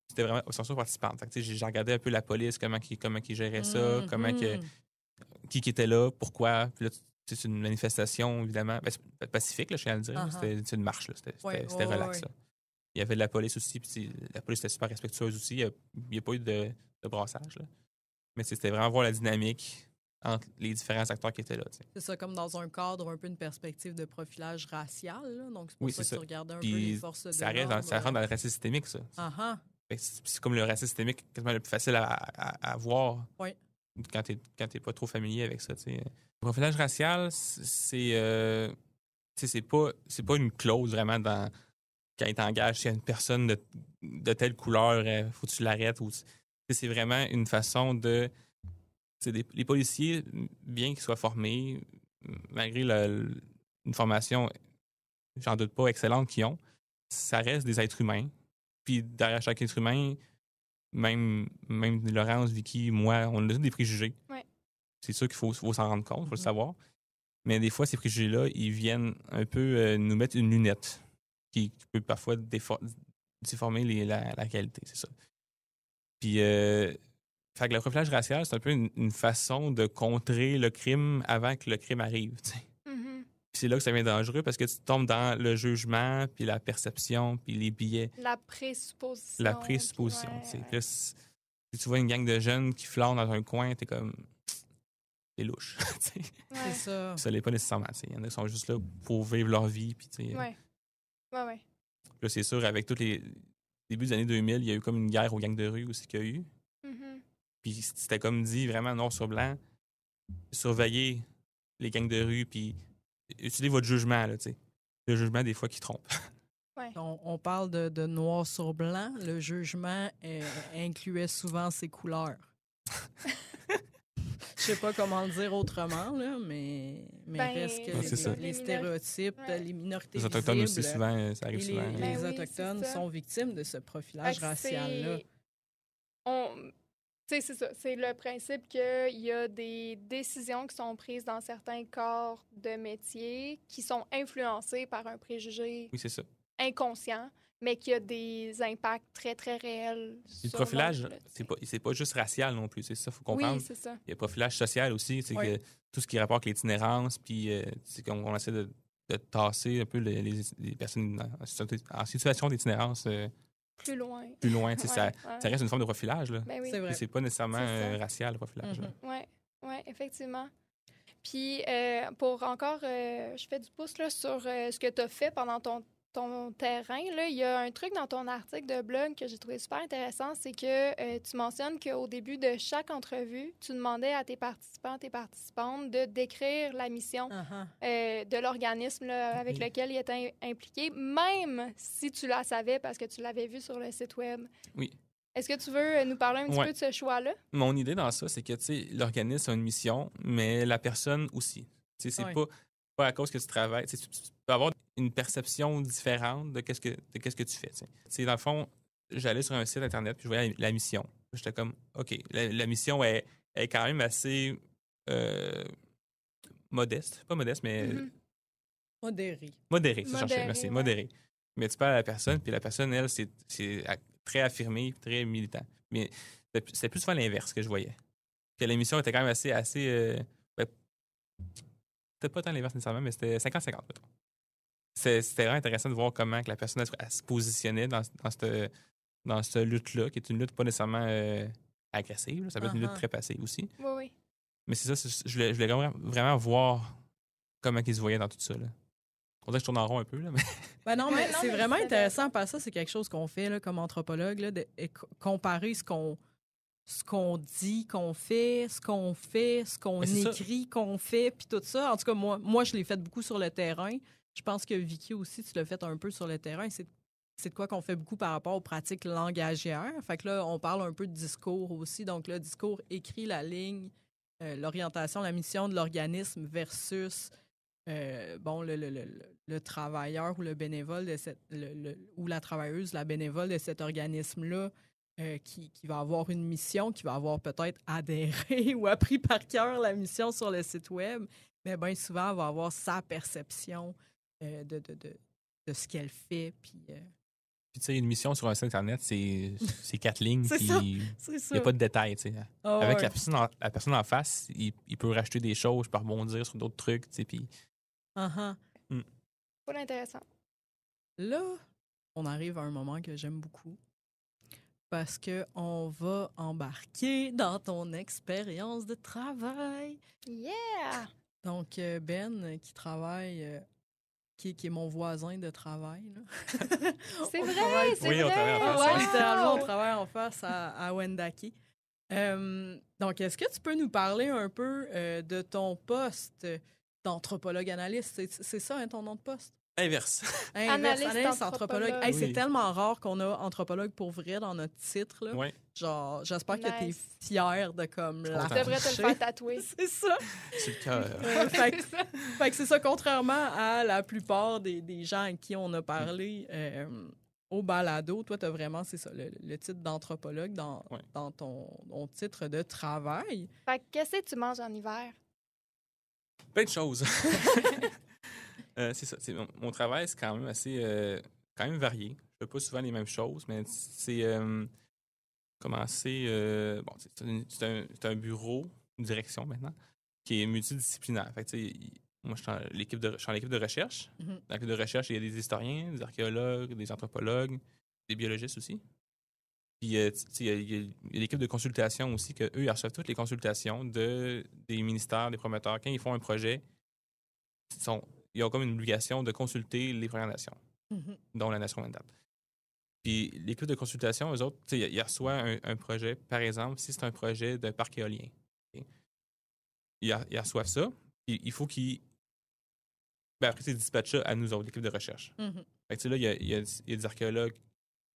c'était vraiment observation participante. Fait que, j'ai regardé un peu la police, comment ils géraient ça, qui était là, pourquoi. Puis là, c'est une manifestation, évidemment. Ben, c'est pacifique, là, je tiens à le dire. C'était une marche. Là. C'était relax. Là. Il y avait de la police aussi. Puis la police était super respectueuse aussi. Il n'y a pas eu de brassage. Là. Mais c'était vraiment voir la dynamique entre les différents acteurs qui étaient là. T'sais. C'est ça, comme dans un cadre, un peu une perspective de profilage racial. Là. Donc, c'est pour ça que tu regardais un peu les forces de l'ordre. Ça rentre dans le racisme systémique, ça. C'est comme le racisme systémique, quasiment le plus facile à voir quand t'es pas trop familier avec ça. T'sais. Le profilage racial, c'est pas une clause vraiment dans quand il t'engage s'il y a une personne de telle couleur, faut que tu l'arrêtes. C'est vraiment une façon de... les policiers, bien qu'ils soient formés, malgré une formation, j'en doute pas, excellente qu'ils ont, ça reste des êtres humains. Puis derrière chaque être humain, même Laurence, Vicky, moi, on a des préjugés. Ouais. C'est sûr qu'il faut s'en rendre compte, il faut le savoir. Mais des fois, ces préjugés-là, ils viennent un peu nous mettre une lunette qui peut parfois déformer la qualité, c'est ça. Puis, fait que le profilage racial, c'est un peu une façon de contrer le crime avant que le crime arrive, tu sais. Puis c'est là que ça devient dangereux parce que tu tombes dans le jugement, puis la perception, puis les billets. La présupposition. Tu sais. Puis là, si tu vois une gang de jeunes qui flânent dans un coin, t'es comme... T'es louche, tu sais. C'est ça. Ça l'est pas nécessairement, tu sais. Il y en a qui sont juste là pour vivre leur vie, puis tu sais... Ouais. Là, c'est sûr, avec tous les débuts des années 2000, il y a eu comme une guerre aux gangs de rue aussi qu'il y a eu. Puis c'était comme dit, vraiment noir sur blanc, surveillez les gangs de rue, puis utilisez votre jugement, là, tu sais. Le jugement, des fois, qui trompe. On parle de noir sur blanc. Le jugement incluait souvent ses couleurs. Je sais pas comment le dire autrement, là, mais reste que les stéréotypes, les minorités les Autochtones visibles, aussi, souvent, ça arrive souvent. Les Autochtones sont victimes de ce profilage racial-là. C'est ça. C'est le principe qu'il y a des décisions qui sont prises dans certains corps de métier qui sont influencées par un préjugé inconscient, mais qui a des impacts très, très réels. Le profilage, c'est pas juste racial non plus. C'est ça, il faut comprendre. Oui, c'est ça. Il y a le profilage social aussi. C'est que tout ce qui rapporte l'itinérance, puis c'est qu'on essaie de tasser un peu les personnes en situation d'itinérance. Plus loin. Ça reste une forme de profilage. Là. Ben oui. C'est vrai. C'est pas nécessairement racial, le profilage. Oui, effectivement. Puis, pour encore, je fais du pouce là, sur ce que tu as fait pendant ton terrain. Là, il y a un truc dans ton article de blog que j'ai trouvé super intéressant, c'est que tu mentionnes qu'au début de chaque entrevue, tu demandais à tes participants, tes participantes de décrire la mission de l'organisme là, avec lequel ils étaient impliqués, même si tu la savais parce que tu l'avais vu sur le site web. Oui. Est-ce que tu veux nous parler un petit peu de ce choix-là? Mon idée dans ça, c'est que l'organisme a une mission, mais la personne aussi. C'est pas à cause que tu travailles. Tu peux avoir une perception différente de qu'est-ce que tu fais. Dans le fond, j'allais sur un site Internet puis je voyais la mission. J'étais comme, OK, la mission est quand même assez modeste. Pas modeste, mais... Modérée. Modérée, c'est cherché, merci. Modérée. Mais tu parles à la personne, puis la personne, elle, c'est très affirmé, très militant. Mais c'était plus souvent l'inverse que je voyais. Que l'émission était quand même assez peut-être pas tant l'inverse nécessairement, mais c'était 50-50, mettons. C'était vraiment intéressant de voir comment que la personne elle se positionnait dans cette lutte-là, qui est une lutte pas nécessairement agressive. Là. Ça peut être une lutte très passive aussi. Oui. Mais c'est ça, je voulais vraiment voir comment ils se voyaient dans tout ça. Là. On dirait que je tourne en rond un peu. Là, mais... non, mais c'est vraiment intéressant parce que ça, c'est quelque chose qu'on fait là, comme anthropologue, là, de comparer ce qu'on dit, qu'on fait, ce qu'on écrit, qu'on fait, puis tout ça. En tout cas, moi, je l'ai fait beaucoup sur le terrain. Je pense que Vicky aussi, tu l'as fait un peu sur le terrain. C'est de quoi qu'on fait beaucoup par rapport aux pratiques langagières. Fait que là, on parle un peu de discours aussi. Donc, le discours écrit la ligne, l'orientation, la mission de l'organisme versus le travailleur ou le bénévole de ou la travailleuse, la bénévole de cet organisme-là qui va avoir une mission, qui va avoir peut-être adhéré ou appris par cœur la mission sur le site web, mais bien souvent, elle va avoir sa perception de ce qu'elle fait. Puis, Puis, tu sais, une mission sur un site Internet, c'est 4 lignes. C'est puis ça, il c'est ça. n'y a pas de détails. Tu sais. Avec ouais. la personne en face, il peut rajouter des choses, il peut rebondir sur d'autres trucs. Tu sais, puis Uh-huh. Pas intéressant. Là, on arrive à un moment que j'aime beaucoup parce qu'on va embarquer dans ton expérience de travail. Yeah! Donc, Ben, qui travaille, qui est mon voisin de travail. Là. C'est On vrai, travaille- c'est Oui, on vrai! travaille en face, Ouais, ouais. littéralement, on travaille en face à Wendake. Donc, est-ce que tu peux nous parler un peu de ton poste d'anthropologue analyste? C'est ça, hein, ton nom de poste? inverse. Analyste anthropologue. Hey, c'est Oui. tellement rare qu'on a anthropologue pour vrai dans notre titre. Là. Oui, Genre, j'espère que t'es Nice. fier de comme Je la suis Tu devrais te le afficher. faire tatouer. C'est ça. c'est le cœur. Fait que c'est ça, contrairement à la plupart des gens à qui on a parlé au balado, toi, tu as vraiment, c'est ça, le titre d'anthropologue dans ton titre de travail. Fait que qu'est-ce que tu manges en hiver? Plein de choses. C'est ça. Mon travail, c'est quand même assez quand même varié. Je fais pas souvent les mêmes choses, mais c'est commencer. Bon, c'est un bureau, une direction maintenant, qui est multidisciplinaire. Fait que, tu sais, moi, je suis en l'équipe de recherche. Mhm. Dans l'équipe de recherche, il y a des historiens, des archéologues, des anthropologues, des biologistes aussi. Puis, tu sais, il y a l'équipe de consultation aussi, qu'eux, ils reçoivent toutes les consultations des ministères, des promoteurs. Quand ils font un projet, ils ont comme une obligation de consulter les Premières Nations, dont la nation Wendat. Puis l'équipe de consultation, eux autres, ils reçoivent un projet, par exemple, si c'est un projet de parc éolien. Okay? Ils reçoivent ça, puis il faut qu'ils... Ben après, c'est dispatché à nous autres, l'équipe de recherche. Fait que, là, il y a des archéologues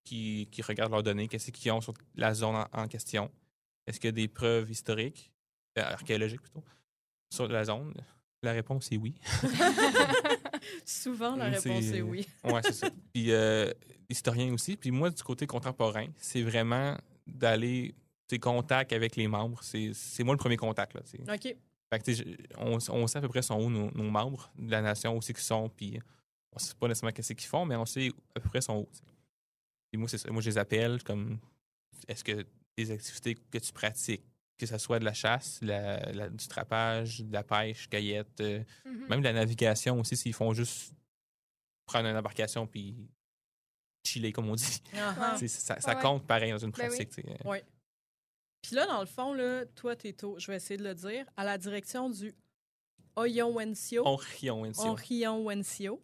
qui regardent leurs données, qu'est-ce qu'ils ont sur la zone en question. Est-ce qu'il y a des preuves historiques, archéologiques plutôt, sur la zone? La réponse est oui. Souvent, la réponse est oui. Oui, c'est ça. Puis, historien aussi. Puis moi, du côté contemporain, c'est vraiment d'aller, contact avec les membres. C'est moi le premier contact, là, t'sais. OK. Fait que, on sait à peu près sont où nos membres de la nation, où c'est qu'ils sont, puis on sait pas nécessairement qu'est-ce qu'ils font, mais on sait à peu près sont où. T'sais. Puis moi, c'est ça. Moi, je les appelle comme, est-ce que des activités que tu pratiques, que ce soit de la chasse, du trapage, de la pêche, cueillette, même de la navigation aussi, s'ils font juste prendre une embarcation puis chiller, comme on dit. Uh-huh. Ça compte pareil dans une pratique. Oui. Puis là, dans le fond, là, toi, je vais essayer de le dire, à la direction du Oyonwencio. Onrionwencio.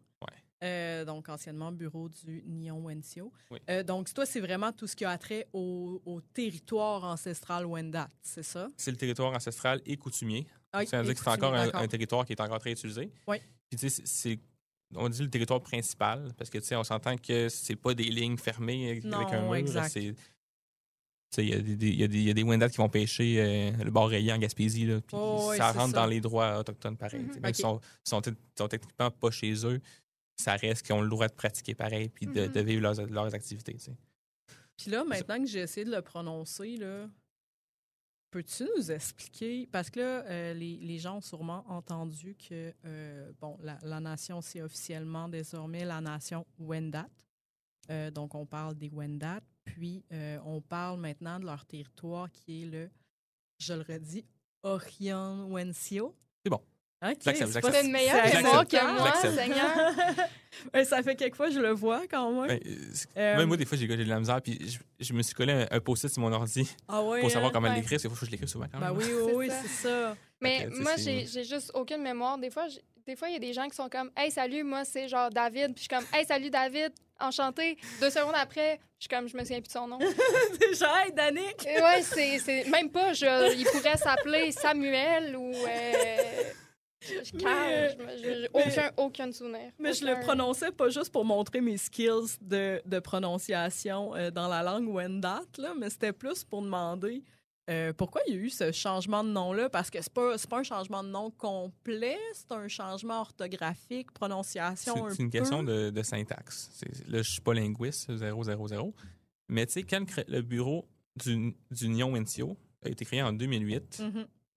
Ouais. Donc, anciennement bureau du Nyonwencio. Oui. Donc, toi, c'est vraiment tout ce qui a trait au territoire ancestral Wendat, c'est ça? C'est le territoire ancestral et coutumier. Ah, ça veut dire que c'est encore un territoire qui est encore très utilisé. Oui. Puis, tu sais, on dit le territoire principal, parce que, tu sais, on s'entend que c'est pas des lignes fermées avec un mur. Exact. Il y a des Wendat qui vont pêcher le bord rayé en Gaspésie, là, puis ça rentre dans les droits autochtones pareil. Même s'ils sont techniquement pas chez eux, ça reste qu'ils ont le droit de pratiquer pareil puis de vivre leurs activités. T'sais. Puis là, maintenant que j'ai essayé de le prononcer, là, peux-tu nous expliquer? Parce que là, les gens ont sûrement entendu que la nation, c'est officiellement désormais la nation Wendat. Donc, on parle des Wendat. Puis, on parle maintenant de leur territoire qui est je le redis, Orionwencio. C'est bon. OK. C'est une meilleure mémoire que moi, Seigneur. Ça fait quelques fois que je le vois quand même. Même moi, des fois, j'ai de la misère. Puis je me suis collé un post-it sur mon ordi pour savoir comment l'écrire. Parce qu'il faut que je l'écrive souvent quand même. Oui, c'est ça. Mais moi, j'ai juste aucune mémoire. Des fois, il y a des gens qui sont comme « Hey, salut, moi, c'est genre David. » Puis je suis comme « Hey, salut, David. Enchanté. » 2 secondes après, je me souviens plus de son nom. Déjà, hey, Danick! Ouais, c'est même pas. Il pourrait s'appeler Samuel ou... aucun souvenir. Mais je le prononçais pas juste pour montrer mes skills de prononciation dans la langue Wendat, là, mais c'était plus pour demander pourquoi il y a eu ce changement de nom-là, parce que c'est pas un changement de nom complet, c'est un changement orthographique, prononciation c'est une question de syntaxe. Là, je suis pas linguiste, 000, mais tu sais, quand le bureau du Nyonwencio a été créé en 2008,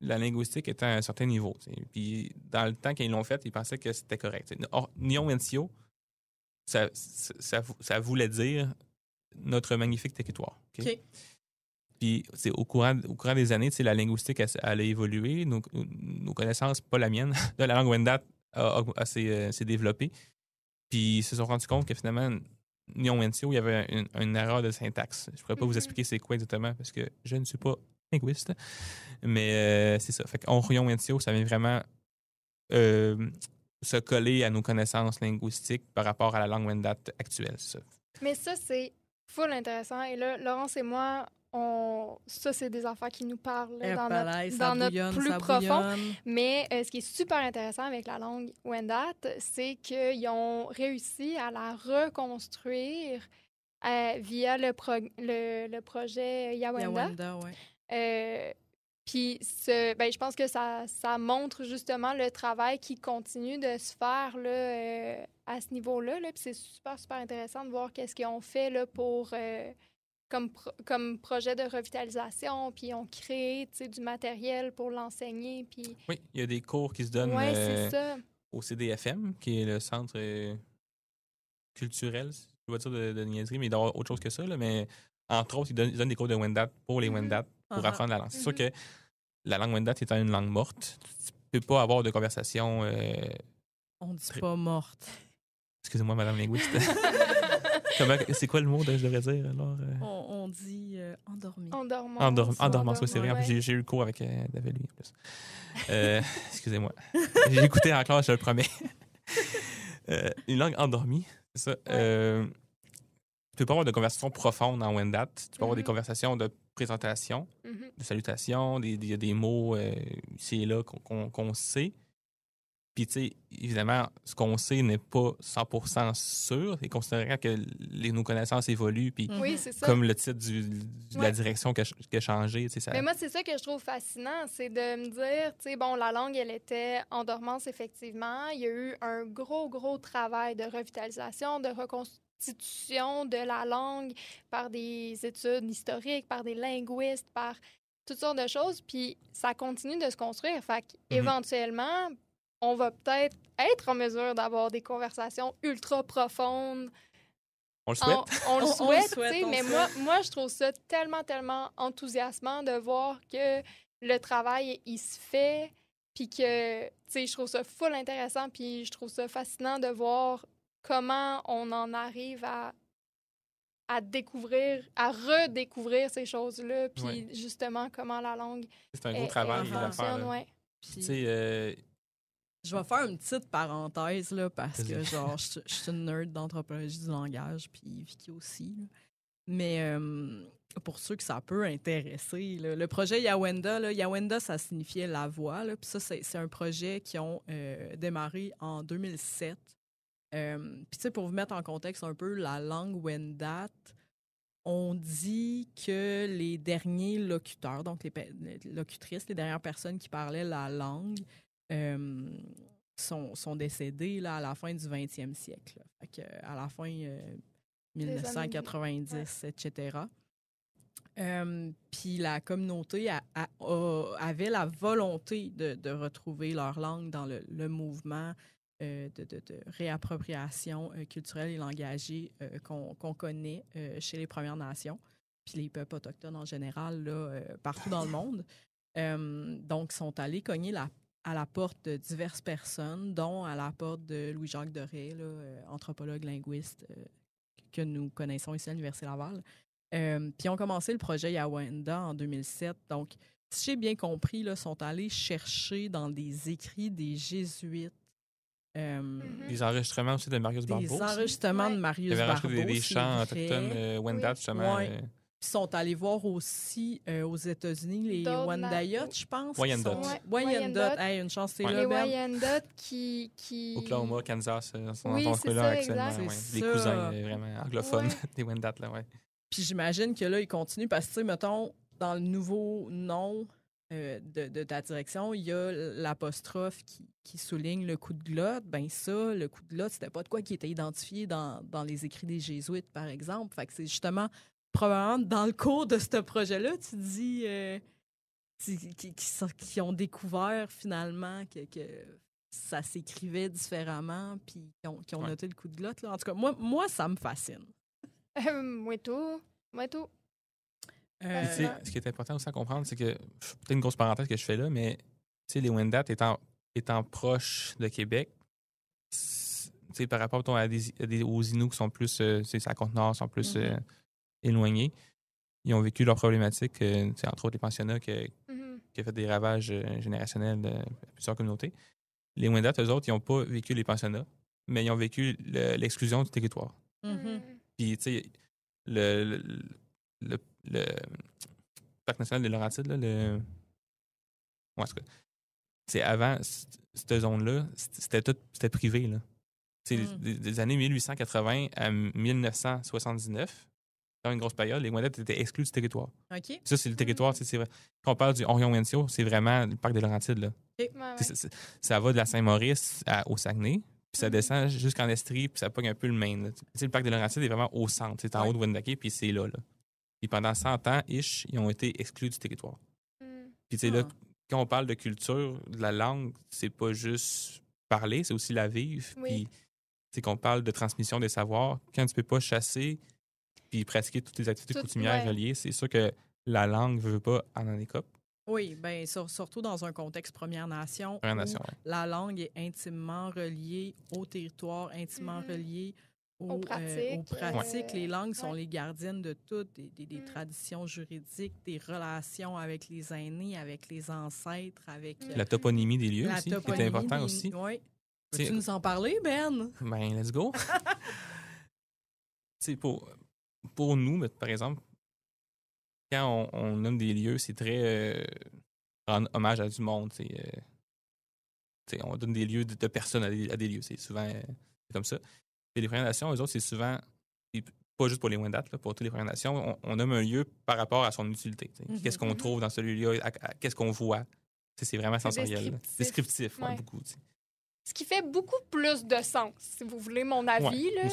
la linguistique était à un certain niveau. T'sais. Puis dans le temps qu'ils l'ont fait, ils pensaient que c'était correct. Nyonwencio, ça voulait dire notre magnifique territoire. OK? OK. Puis, au courant des années, la linguistique, elle a évolué. Nos connaissances, pas la mienne, de la langue Wendat s'est développée. Puis, ils se sont rendus compte que finalement, Nyon-Wentio, il y avait une erreur de syntaxe. Je ne pourrais pas vous expliquer c'est quoi exactement parce que je ne suis pas linguiste. Mais c'est ça. Fait qu'en Nyon-Wentio, ça vient vraiment se coller à nos connaissances linguistiques par rapport à la langue Wendat actuelle. C'est ça. Mais ça, c'est full intéressant. Et là, Laurence et moi, ça, c'est des affaires qui nous parlent là, dans notre plus profond. Mais ce qui est super intéressant avec la langue Wendat, c'est qu'ils ont réussi à la reconstruire via le projet Yawenda. Puis, je pense que ça montre justement le travail qui continue de se faire là, à ce niveau-là. Puis c'est super, super intéressant de voir qu'est-ce qu'ils ont fait là, pour... Comme projet de revitalisation, puis ils ont créé du matériel pour l'enseigner. Puis... Oui, il y a des cours qui se donnent au CDFM, qui est le centre culturel, je vais dire de niaiserie, mais il doit y avoir autre chose que ça. Là, mais entre autres, ils donnent des cours de Wendat pour les Wendat pour apprendre la langue. C'est sûr que la langue Wendat étant une langue morte, tu ne peux pas avoir de conversation... On ne dit pas morte. Excusez-moi, Madame linguiste. C'est quoi le mot que je devrais dire? Alors, on dit endormi. Endormance, oui, c'est vrai. Ouais. J'ai eu le cours avec David, lui, en plus. Excusez-moi. J'ai écouté en classe, je le promets. Une langue endormie, c'est ça. Ouais. Tu peux pas avoir de conversation profonde en Wendat. Tu peux avoir des conversations de présentation, de salutation, des mots ici et là qu'on sait. Puis, tu sais, évidemment, ce qu'on sait n'est pas 100% sûr, et considérant que nos connaissances évoluent, puis comme le titre de la direction qui a changé, tu sais, ça... Mais moi, c'est ça que je trouve fascinant, c'est de me dire, tu sais, bon, la langue, elle était en dormance, effectivement. Il y a eu un gros travail de revitalisation, de reconstitution de la langue par des études historiques, par des linguistes, par toutes sortes de choses, puis ça continue de se construire. Fait qu'éventuellement... on va peut-être être en mesure d'avoir des conversations ultra profondes. On le souhaite. On le souhaite, mais moi, je trouve ça tellement enthousiasmant de voir que le travail, il se fait, puis que, tu sais, je trouve ça full intéressant, puis je trouve ça fascinant de voir comment on en arrive à redécouvrir ces choses-là, puis justement, comment la langue c'est un gros travail à faire. Tu sais... Je vais faire une petite parenthèse, là, parce que, genre, je suis une nerd d'anthropologie du langage, puis Vicky aussi. Là. Mais pour ceux que ça peut intéresser, là, le projet Yawenda, ça signifiait la voix. Là, puis ça, c'est un projet qui ont démarré en 2007. Puis, tu sais, pour vous mettre en contexte un peu, la langue Wendat, on dit que les derniers locuteurs, donc les locutrices, les dernières personnes qui parlaient la langue, sont décédés là, à la fin du 20e siècle. Fait que, à la fin 1990, etc. Puis la communauté avait la volonté de retrouver leur langue dans le mouvement de réappropriation culturelle et langagière qu'on connaît chez les Premières Nations, puis les peuples autochtones en général, là, partout dans le monde. Donc, ils sont allés cogner à la porte de diverses personnes, dont à la porte de Louis-Jacques Doré, là, anthropologue linguiste que nous connaissons ici à l'Université Laval. Puis ils ont commencé le projet Yawenda en 2007. Donc, si j'ai bien compris, là, sont allés chercher dans des écrits des jésuites. Des enregistrements aussi de Marius Barbeau. Des enregistrements de Marius Barbeau. Il avait des chants autochtones Wendat, justement. Ils sont allés voir aussi aux États-Unis les Wyandots, je pense. Wyandots. Wyandots. Hey, une chance, c'est là, les Wyandots qui... Oklahoma, Kansas, c'est ça, exact. Les cousins vraiment anglophones des Wyandots, là, Puis j'imagine que là, ils continuent parce que, tu sais, mettons, dans le nouveau nom de ta direction, il y a l'apostrophe qui souligne le coup de glotte. Ben ça, le coup de glotte, c'était pas de quoi qui était identifié dans les écrits des Jésuites, par exemple. Fait que c'est justement... probablement, dans le cours de ce projet-là, tu dis qui ont découvert finalement que ça s'écrivait différemment, puis qui ont noté le coup de glotte. Là. En tout cas, moi, ça me fascine. Moi tout. Ce qui est important aussi à comprendre, c'est que, peut-être une grosse parenthèse que je fais là, mais les Wendat étant proches de Québec, par rapport aux Inuits qui sont plus, à Côte-Nord, sont plus éloignés, ils ont vécu leurs problématiques, entre autres les pensionnats qui ont fait des ravages générationnels de plusieurs communautés. Les Wendat, eux autres, ils n'ont pas vécu les pensionnats, mais ils ont vécu l'exclusion du territoire. Puis, tu sais, le parc national de Laurentides, là, en tout cas, c'est avant cette zone-là, c'était privé, là. Des années 1880 à 1979, dans une grosse période, les Wendat étaient exclus du territoire. OK. Ça, c'est le territoire, c'est vrai. Quand on parle du Orion-Wensio, c'est vraiment le parc de Laurentides, là. Okay. Ça va de la Saint-Maurice au Saguenay, puis ça descend jusqu'en Estrie, puis ça pogne un peu le Maine. Le parc de Laurentides est vraiment au centre. C'est en haut de Wendake, puis c'est là. Puis pendant 100 ans, ils ont été exclus du territoire. Puis là, quand on parle de culture, de la langue, c'est pas juste parler, c'est aussi la vivre. Puis qu'on parle de transmission des savoirs. Quand tu peux pas chasser puis pratiquer toutes les activités coutumières reliées, c'est sûr que la langue veut pas en écope. Oui, bien, surtout dans un contexte Première Nation, la langue est intimement reliée au territoire, intimement reliée aux pratiques. Les langues sont les gardiennes de toutes, des traditions juridiques, des relations avec les aînés, avec les ancêtres, avec... La toponymie des lieux aussi, qui est important aussi. Oui. Peux-tu nous en parler, Ben? Ben, let's go! pour nous, par exemple, quand on nomme des lieux, c'est très rendre hommage à du monde. On donne des lieux de personnes à des lieux. C'est souvent comme ça. Et les Premières Nations, eux autres, c'est souvent, pas juste pour les Wendat, pour toutes les Premières Nations, on nomme un lieu par rapport à son utilité. Qu'est-ce qu'on trouve dans celui-là? Qu'est-ce qu'on voit? C'est vraiment sensoriel. Descriptif, beaucoup. Ce qui fait beaucoup plus de sens, si vous voulez mon avis. Là.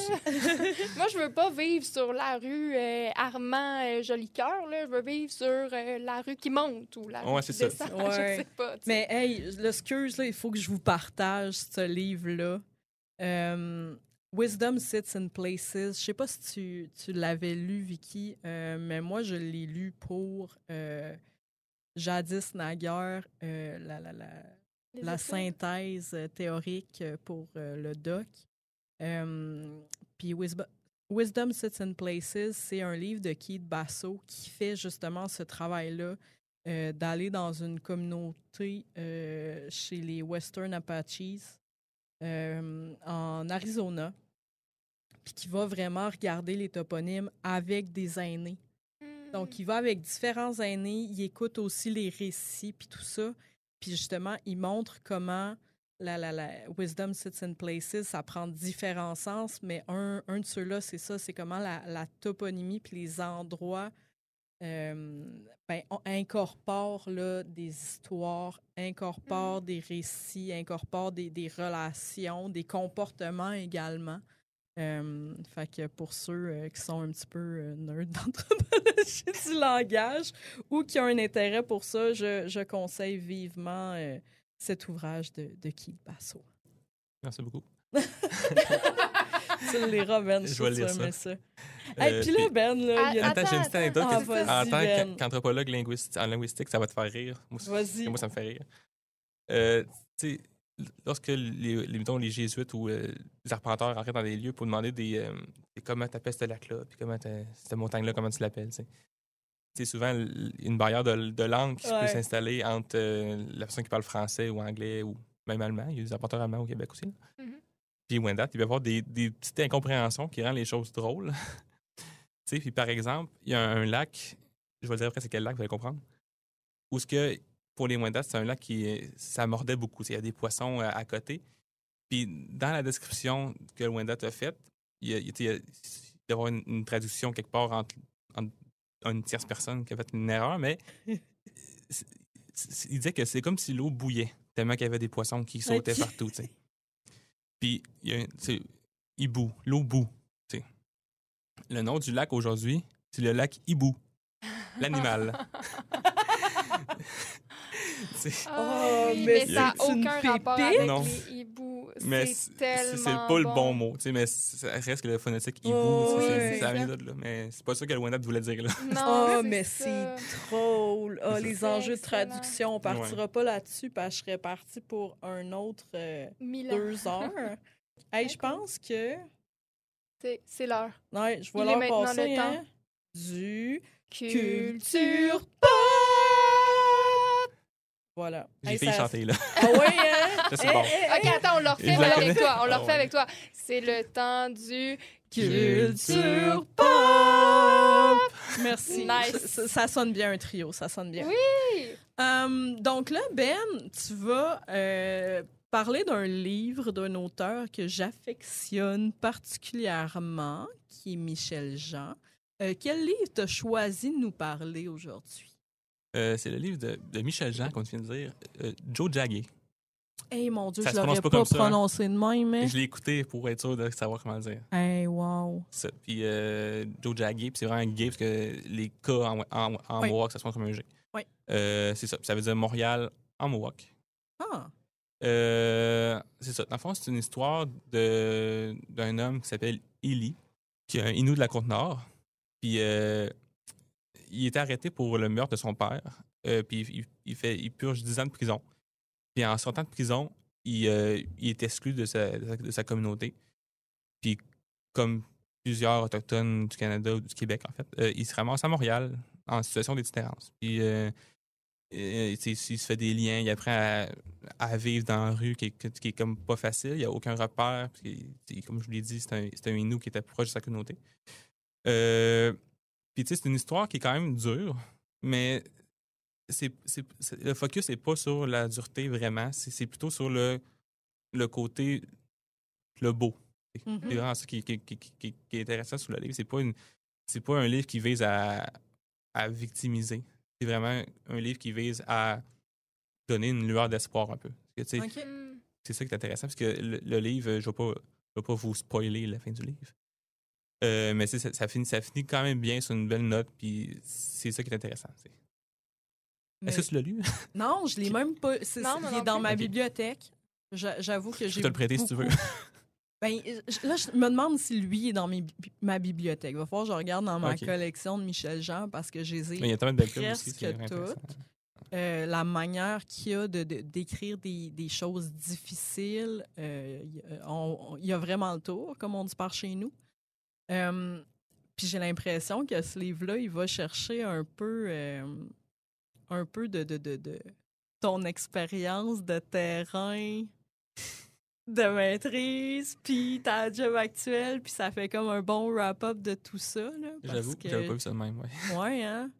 Moi, je veux pas vivre sur la rue Armand Jolicoeur. Je veux vivre sur la rue qui monte ou la rue qui descend. Je sais pas. T'sais. Mais hey, l'excuse, il faut que je vous partage ce livre-là. Wisdom Sits in Places. Je sais pas si tu l'avais lu, Vicky, mais moi, je l'ai lu pour jadis naguère la synthèse théorique pour le doc. Puis Wisdom Sits in Places, c'est un livre de Keith Basso qui fait justement ce travail-là d'aller dans une communauté chez les Western Apaches en Arizona, puis qui va vraiment regarder les toponymes avec des aînés. Donc, il va avec différents aînés, il écoute aussi les récits, puis tout ça. Puis justement, il montre comment la Wisdom Sits in Places, ça prend différents sens, mais un de ceux-là, c'est ça, c'est comment la toponymie puis les endroits incorporent là, des histoires, incorporent des récits, incorporent des relations, des comportements également. Fait que pour ceux qui sont un petit peu nerds d'anthropologie du langage ou qui ont un intérêt pour ça, je conseille vivement cet ouvrage de Keith Basso. Merci beaucoup. Tu le liras, Ben. Je vais lire ça. Ça. Puis là, Ben, là, il y a... Attends, j'ai une petite anecdote. En tant qu'anthropologue en linguistique, ça va te faire rire. Vas-y. Moi, ça me fait rire. Tu sais, lorsque les jésuites ou les arpenteurs rentraient dans des lieux pour demander comment t'appelles ce lac-là, puis comment cette montagne-là, comment tu l'appelles, c'est souvent une barrière de langue qui peut s'installer entre la personne qui parle français ou anglais ou même allemand. Il y a des arpenteurs allemands au Québec aussi. Puis Wendat, il va y avoir des petites incompréhensions qui rendent les choses drôles. Puis par exemple, il y a un lac, je vais dire après c'est quel lac, vous allez comprendre, où ce que pour les Wendat, c'est un lac ça mordait beaucoup. Il y a des poissons à côté. Puis dans la description que le Wendat a faite, il doit y avoir une traduction quelque part entre une tierce personne qui a fait une erreur, mais il disait que c'est comme si l'eau bouillait, tellement qu'il y avait des poissons qui sautaient partout. T'sais. Puis Hibou, l'eau bout. T'sais. Le nom du lac aujourd'hui, c'est le lac Hibou, l'animal. Mais ça n'a c'est une aucun rapport pépite? avec Non. les hiboux. Mais C'est tellement c'est pas le bon mot, tu sais, mais ça reste que le phonétique hibou, Oh, tu sais, oui, ça vient de là. Mais c'est pas ça que le Wendat voulait dire, là. Non, Oh, mais ça. c'est drôle. Ah, les C'est enjeux de excellent. traduction, on partira pas là-dessus parce que je serais partie pour un autre 2 heures. Hey, je pense que... C'est l'heure. Ouais, je vais Il est leur maintenant passer le temps. hein, du Culture Pop! Voilà. J'ai Hey, failli ça- chanter, là. Ah ouais, hein? Ça, c'est bon. OK, attends, on le refait Je la avec connais. toi. On le Ah refait ouais. avec toi. C'est le temps du Culture Pop! Merci. Nice. Ça sonne bien un trio, ça sonne bien. Oui! Donc là, Ben, tu vas parler d'un livre d'un auteur que j'affectionne particulièrement, qui est Michel Jean. Quel livre t'as choisi de nous parler aujourd'hui? C'est le livre de Michel Jean, qu'on vient de dire, Joe Jagger. Hey, mon Dieu, Ça je se l'aurais prononce pas pas comme ça, hein? prononcé de même, hein? Et je l'ai écouté pour être sûr de savoir comment le dire. Hey, wow. Ça. Puis Joe Jagger, puis c'est vraiment gay parce que les K en Oui. Mohawk, ça se prononce comme un G. Oui. C'est ça. Puis ça veut dire Montréal en Mohawk. Ah, C'est ça. Dans le fond, c'est une histoire d'un homme qui s'appelle Eli, qui est un Innu de la Côte-Nord. Puis il était arrêté pour le meurtre de son père. Puis il purge 10 ans de prison. Puis en sortant de prison, il est exclu de sa communauté. Puis comme plusieurs Autochtones du Canada ou du Québec, en fait, il se ramasse à Montréal en situation d'itinérance. Puis il se fait des liens, il apprend à vivre dans la rue qui est comme pas facile, il n'y a aucun repère. Puis, comme je vous l'ai dit, c'est un Innu qui était proche de sa communauté. Puis c'est une histoire qui est quand même dure, mais le focus n'est pas sur la dureté vraiment, c'est plutôt sur le côté, le beau. C'est vraiment ça qui est intéressant sur le livre. C'est pas un livre qui vise à victimiser. C'est vraiment un livre qui vise à donner une lueur d'espoir un peu. Parce que, OK. c'est ça qui est intéressant, parce que le livre, je ne vais pas vous spoiler la fin du livre. Mais ça finit quand même bien sur une belle note, puis c'est ça qui est intéressant. Est-ce que tu l'as lu? Non, je l'ai même pas. Non, Il est dans ma bibliothèque. J'avoue que Je j'ai. peux te le prêter si tu veux. Ben, là, je me demande si lui est dans ma bibliothèque. Il va falloir que je regarde dans ma OK. collection de Michel Jean parce que je les ai Mais il y a tellement de belles pubs aussi, presque c'est vraiment toutes. intéressant. La manière qu'il a d'écrire des choses difficiles, il y a vraiment le tour, comme on dit par chez nous. Puis j'ai l'impression que ce livre-là, il va chercher un peu de ton expérience de terrain, de maîtrise, puis ta job actuelle, puis ça fait comme un bon wrap-up de tout ça. Là, J'avoue que j'avais pas vu ça de même. Ouais. Ouais, hein?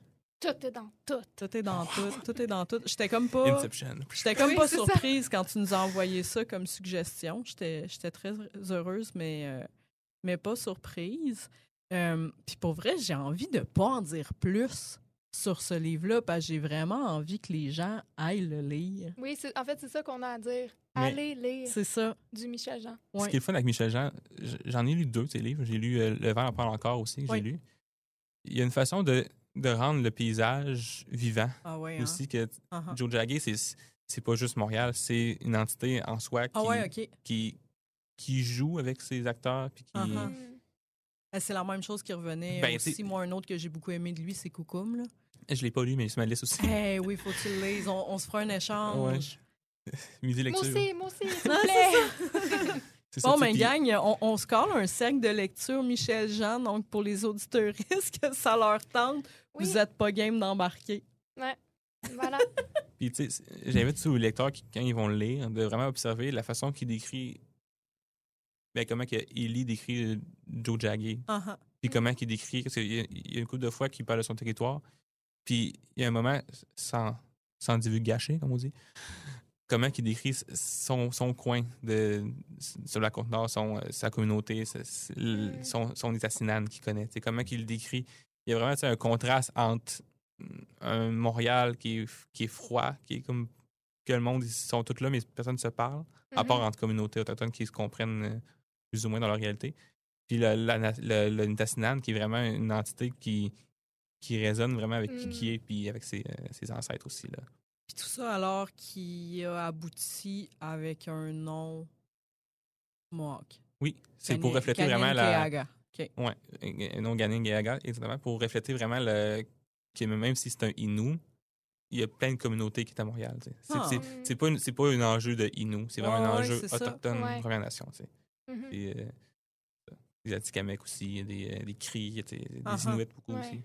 Tout est dans tout. Tout est dans tout. Tout est dans tout. J'étais comme pas... Inception. J'étais comme Oui, pas c'est ça. surprise quand tu nous as envoyé ça comme suggestion. J'étais très heureuse, mais pas surprise. Puis pour vrai, j'ai envie de pas en dire plus sur ce livre-là parce que j'ai vraiment envie que les gens aillent le lire. Oui, en fait, c'est ça qu'on a à dire. Mais Allez lire C'est ça. du Michel Jean. Ce qui est le fun avec Michel Jean, j'en ai lu 2 de ses livres. J'ai lu Le vent en parle encore aussi, que Oui. j'ai lu. Il y a une façon de rendre le paysage vivant Ah ouais, hein? aussi. Que Uh-huh. Joe Jagger, c'est pas juste Montréal, c'est une entité en soi Ah ouais, OK. qui joue avec ses acteurs. Puis qui... Uh-huh. C'est la même chose qui revenait Ben, aussi. c'est- Moi, un autre que j'ai beaucoup aimé de lui, c'est Coucoum. Là. Je l'ai pas lu, mais c'est ma liste aussi. Eh oui, faut que tu le lises. On se fera un échange. Midi Moi lecture. aussi, s'il Ah, vous plaît. C'est ça, Bon, tu sais, ben, puis- gang, on se colle un cercle de lecture Michel Jean. Donc, pour les auditeuristes, que ça leur tente, Oui. vous n'êtes pas game d'embarquer. Ouais. Voilà. Puis, tu sais, j'invite tous les lecteurs qui, quand ils vont le lire, de vraiment observer la façon qu'il décrit. Ben, comment que Eli décrit Joe Jagger. Uh-huh. Puis comment qu'il décrit. Parce qu'il y a une couple de fois qu'il parle de son territoire. Puis il y a un moment, sans divulgacher, comme on dit, comment qu'il décrit son coin sur la Côte-Nord, sa communauté, son état synane qu'il connaît. T'sais, comment qu'il le décrit. Il y a vraiment un contraste entre un Montréal qui est froid, qui est comme que le monde, ils sont tous là, mais personne ne se parle, à part entre communautés autochtones qui se comprennent plus ou moins dans leur réalité. Puis le Nitassinan, qui est vraiment une entité qui résonne vraiment avec qui est, puis avec ses ancêtres aussi. Là. Puis tout ça alors qui a abouti avec un nom Mohawk. Oui, c'est pour refléter vraiment la... Oui, non Ganingayaga, exactement, pour refléter vraiment que même si c'est un Innu, il y a plein de communautés qui sont à Montréal. C'est pas un enjeu de Innu, c'est vraiment un enjeu autochtone Première Nation. Des Atikamekw aussi, des Cris, des Inuits beaucoup aussi.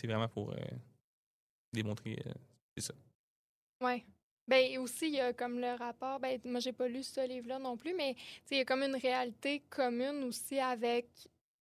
C'est vraiment pour démontrer, c'est ça. Oui. Ben aussi, il y a comme le rapport, moi, j'ai pas lu ce livre-là non plus, mais il y a comme une réalité commune aussi avec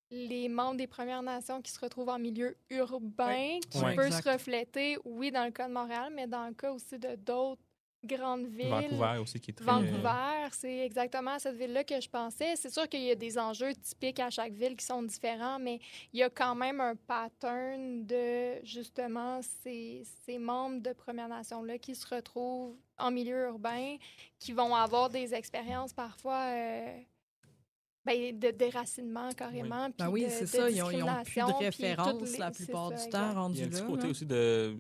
les membres des Premières Nations qui se retrouvent en milieu urbain, qui peut se refléter, oui, dans le cas de Montréal, mais dans le cas aussi de d'autres grandes villes. Vancouver aussi, qui est très... Vancouver, c'est exactement à cette ville-là que je pensais. C'est sûr qu'il y a des enjeux typiques à chaque ville qui sont différents, mais il y a quand même un pattern de, justement, ces membres de Premières Nations-là qui se retrouvent en milieu urbain, qui vont avoir des expériences parfois... de déracinement, carrément. Oui, oui c'est ça. Ils n'ont plus de référence la plupart du temps rendus là. Il y a un petit côté aussi de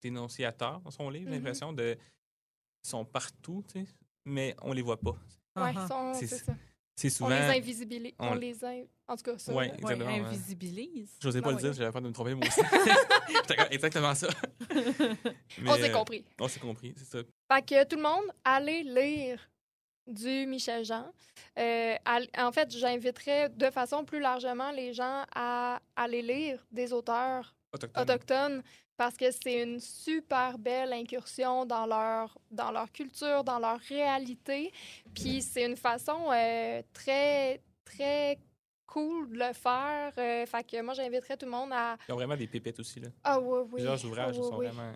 dénonciateur dans son livre, j'ai l'impression de... Ils sont partout, tu sais, mais on les voit pas. Oui, c'est ça. C'est souvent... On les invisibilise. En tout cas, ça. Oui, exactement. Invisibilise. Je n'osais pas le dire, j'avais peur de me tromper moi aussi. Exactement ça. Mais, on s'est compris. On s'est compris, c'est ça. Fait que tout le monde, allez lire du Michel Jean. En fait, j'inviterais de façon plus largement les gens à aller lire des auteurs autochtones parce que c'est une super belle incursion dans leur culture, dans leur réalité. Puis c'est une façon très, très cool de le faire. Fait que moi, j'inviterais tout le monde à... Ils ont vraiment des pépettes aussi, là. Ah oui. Plusieurs ouvrages sont vraiment...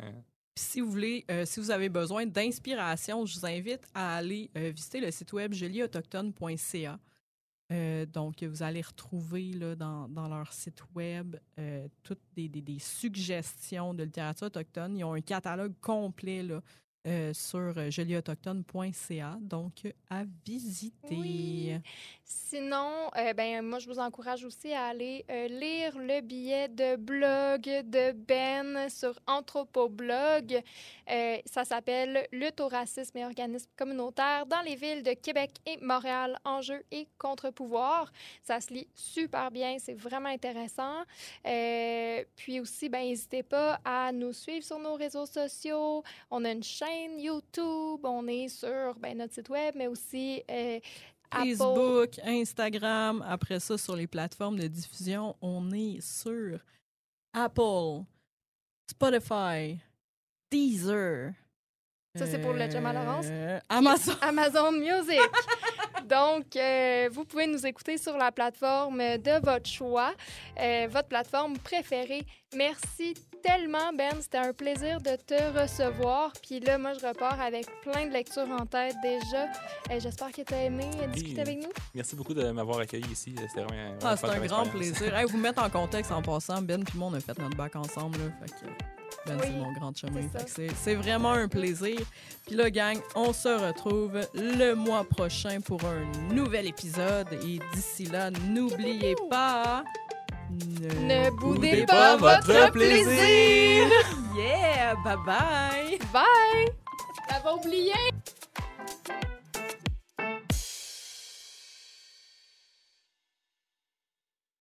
Si vous voulez, si vous avez besoin d'inspiration, je vous invite à aller visiter le site web joliautochtone.ca. Donc, vous allez retrouver là, dans leur site web toutes des suggestions de littérature autochtone. Ils ont un catalogue complet là, sur joliautochtone.ca, donc à visiter. Oui. Sinon, moi, je vous encourage aussi à aller lire le billet de blog de Ben sur Anthropoblog. Ça s'appelle « Lutte au racisme et organismes communautaires dans les villes de Québec et Montréal, enjeux et contre-pouvoirs ». Ça se lit super bien, c'est vraiment intéressant. Puis aussi, n'hésitez pas à nous suivre sur nos réseaux sociaux. On a une chaîne YouTube, on est sur notre site web, mais aussi... Facebook, Instagram. Après ça, sur les plateformes de diffusion, on est sur Apple, Spotify, Deezer. Ça, c'est pour le Jamal Laurence. Amazon Music. Donc, vous pouvez nous écouter sur la plateforme de votre choix, votre plateforme préférée. Merci tellement, Ben. C'était un plaisir de te recevoir. Puis là, moi, je repars avec plein de lectures en tête déjà. J'espère que tu as aimé discuter avec nous. Merci beaucoup de m'avoir accueilli ici. C'était vraiment c'est un grand plaisir. Vous mettre en contexte en passant, Ben puis moi, on a fait notre bac ensemble. Là, fait que... Ben, c'est mon grand chemin. C'est vraiment un plaisir. Puis là, gang, on se retrouve le mois prochain pour un nouvel épisode. Et d'ici là, n'oubliez pas... Ne boudez pas votre plaisir! Yeah! Bye-bye! Bye! J'avais oublié!